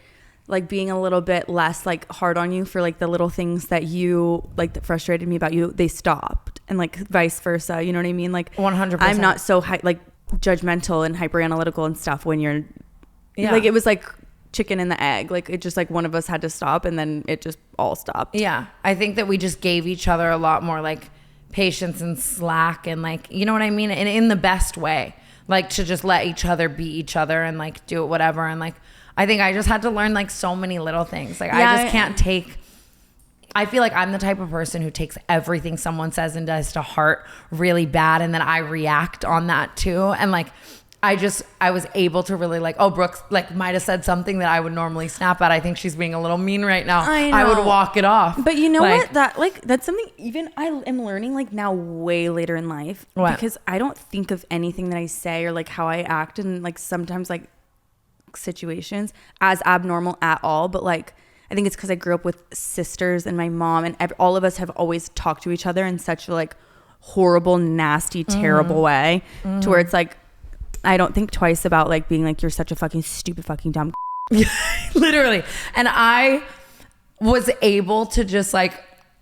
like being a little bit less like hard on you for like the little things that you like that frustrated me about you, they stopped, and like vice versa. You know what I mean? Like 100%. I'm not so like judgmental and hyper analytical and stuff when you're like, it was like chicken and the egg. Like it just like one of us had to stop, and then it just all stopped. yeah, I think that we just gave each other a lot more like patience and slack, and like, you know what I mean? And in the best way, like to just let each other be each other and like do it whatever. And like, I think I just had to learn like so many little things. Like Yeah, I just can't take, I feel like I'm the type of person who takes everything someone says and does to heart really bad, and then I react on that too. And like I was able to really like, oh, Brooks like might have said something that I would normally snap at. I think she's being a little mean right now. I would know. walk it off. But you know Like, what? That like that's something even I am learning like now way later in life. What? Because I don't think of anything that I say or like how I act and like sometimes like situations as abnormal at all. But like I think it's because I grew up with sisters and my mom, and all of us have always talked to each other in such a like horrible, nasty, terrible way to where it's like I don't think twice about like being like, you're such a fucking stupid fucking dumb. literally. And I was able to just like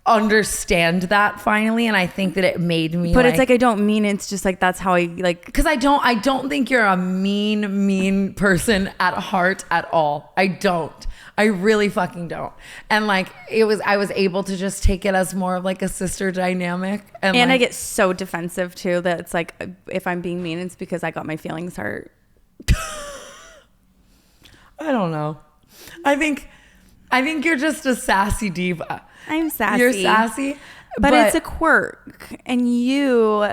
understand that finally, and I think that it made me But it's like I don't mean it. It's just like that's how I like. because I don't think you're a mean person at heart at all. I really fucking don't. And like I was able to just take it as more of like a sister dynamic. And And I like, get so defensive too that it's like if I'm being mean, it's because I got my feelings hurt. I don't know. I think you're just a sassy diva. I'm sassy. You're sassy, but it's a quirk, and you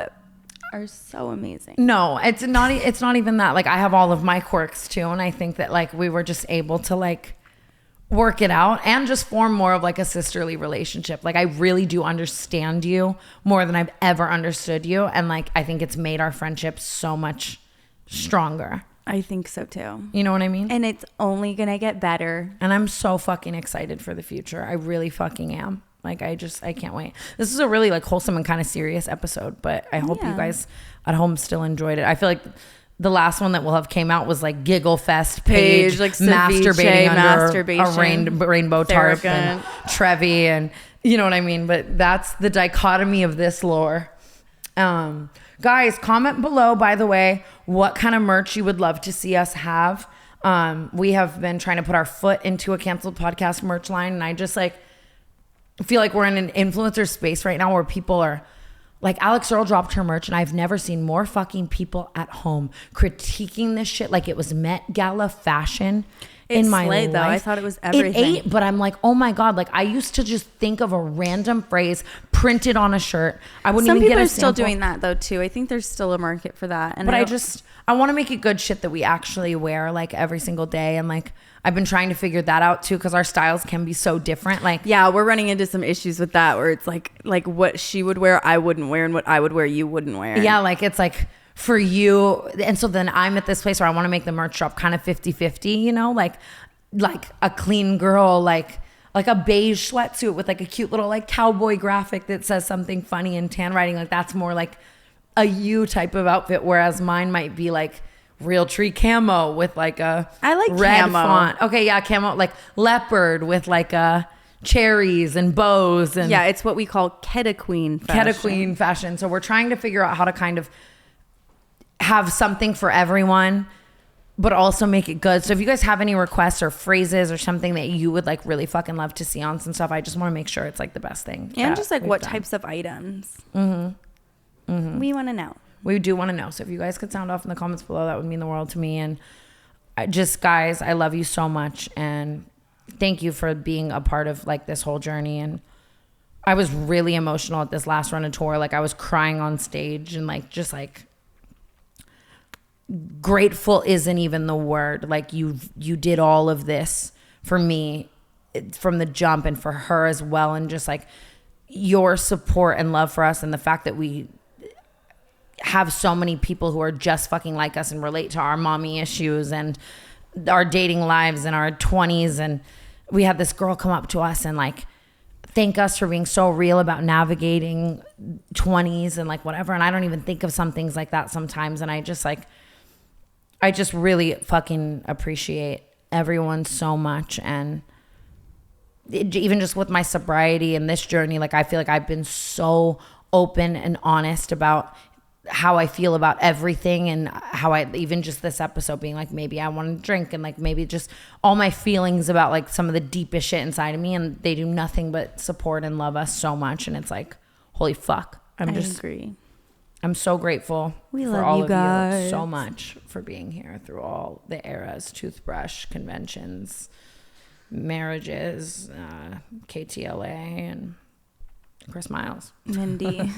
are so amazing. no, it's not even that. Like I have all of my quirks too, and I think that like we were just able to like work it out and just form more of like a sisterly relationship. Like I really do understand you more than I've ever understood you, and like I think it's made our friendship so much stronger. I think so too. You know what I mean? And it's only gonna get better. And I'm so fucking excited for the future. I really fucking am. Like I can't wait. This is a really like wholesome and kind of serious episode, but I hope you Yeah. guys at home still enjoyed it. I feel like the last one that will have came out was like Giggle Fest, Paige Like masturbating under masturbation, a rainbow tarp, Thurgood. and Trevi, and you know what I mean? But that's the dichotomy of this lore. Guys, comment below, by the way, what kind of merch you would love to see us have. We have been trying to put our foot into a canceled podcast merch line, and I just like feel like we're in an influencer space right now where people are like, Alex Earl dropped her merch, and I've never seen more fucking people at home critiquing this shit like it was Met Gala fashion. It In my slayed, though. life. I thought it was everything. It ate, but I'm like, oh my God. Like I used to just think of a random phrase, printed on a shirt. I wouldn't Some even people get a are still sample. doing that though too. I think there's still a market for that. And But I want to make it good shit that we actually wear like every single day. And like, I've been trying to figure that out too, because our styles can be so different. Like, yeah, we're running into some issues with that where it's like what she would wear, I wouldn't wear, and what I would wear, you wouldn't wear. yeah, like it's like for you. And so then I'm at this place where I want to make the merch drop kind of 50-50, you know, like a clean girl, like a beige sweatsuit with like a cute little like cowboy graphic that says something funny and tan writing. Like that's more like a you type of outfit. Whereas mine might be like real tree camo with like a I like red camo. font. Okay. Yeah. Camo, like leopard with like cherries and bows. And Yeah, it's what we call Keta Queen fashion. Keta Queen fashion. So we're trying to figure out how to kind of have something for everyone, but also make it good. So if you guys have any requests or phrases or something that you would like really fucking love to see on some stuff, I just want to make sure it's like the best thing. And that just like we've what done. types of items. We want to know. We do want to know. So if you guys could sound off in the comments below, that would mean the world to me. And guys, I love you so much. And thank you for being a part of like this whole journey. And I was really emotional at this last run of tour. Like I was crying on stage and like, just like, grateful isn't even the word. Like you did all of this for me from the jump, and for her as well. And just like your support and love for us, and the fact that we have so many people who are just fucking like us and relate to our mommy issues and our dating lives and our 20s. And we had this girl come up to us and like thank us for being so real about navigating 20s and like whatever. And I don't even think of some things like that sometimes. And I just really fucking appreciate everyone so much. And even just with my sobriety and this journey, like I feel like I've been so open and honest about how I feel about everything, and how I even just this episode being like, maybe I want to drink, and like maybe just all my feelings about like some of the deepest shit inside of me, and they do nothing but support and love us so much. And it's like, holy fuck. I agree. I'm so grateful We for love all you of guys. you so much for being here through all the eras, toothbrush, conventions, marriages, KTLA, and Chris Miles. Mindy.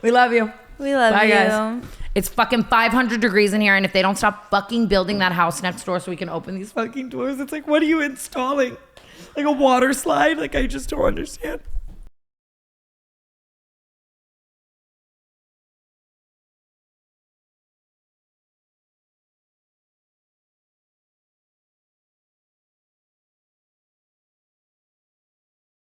We love you. We love Bye, you. guys. It's fucking 500 degrees in here, and if they don't stop fucking building that house next door so we can open these fucking doors, it's like, what are you installing? Like a water slide? Like, I just don't understand.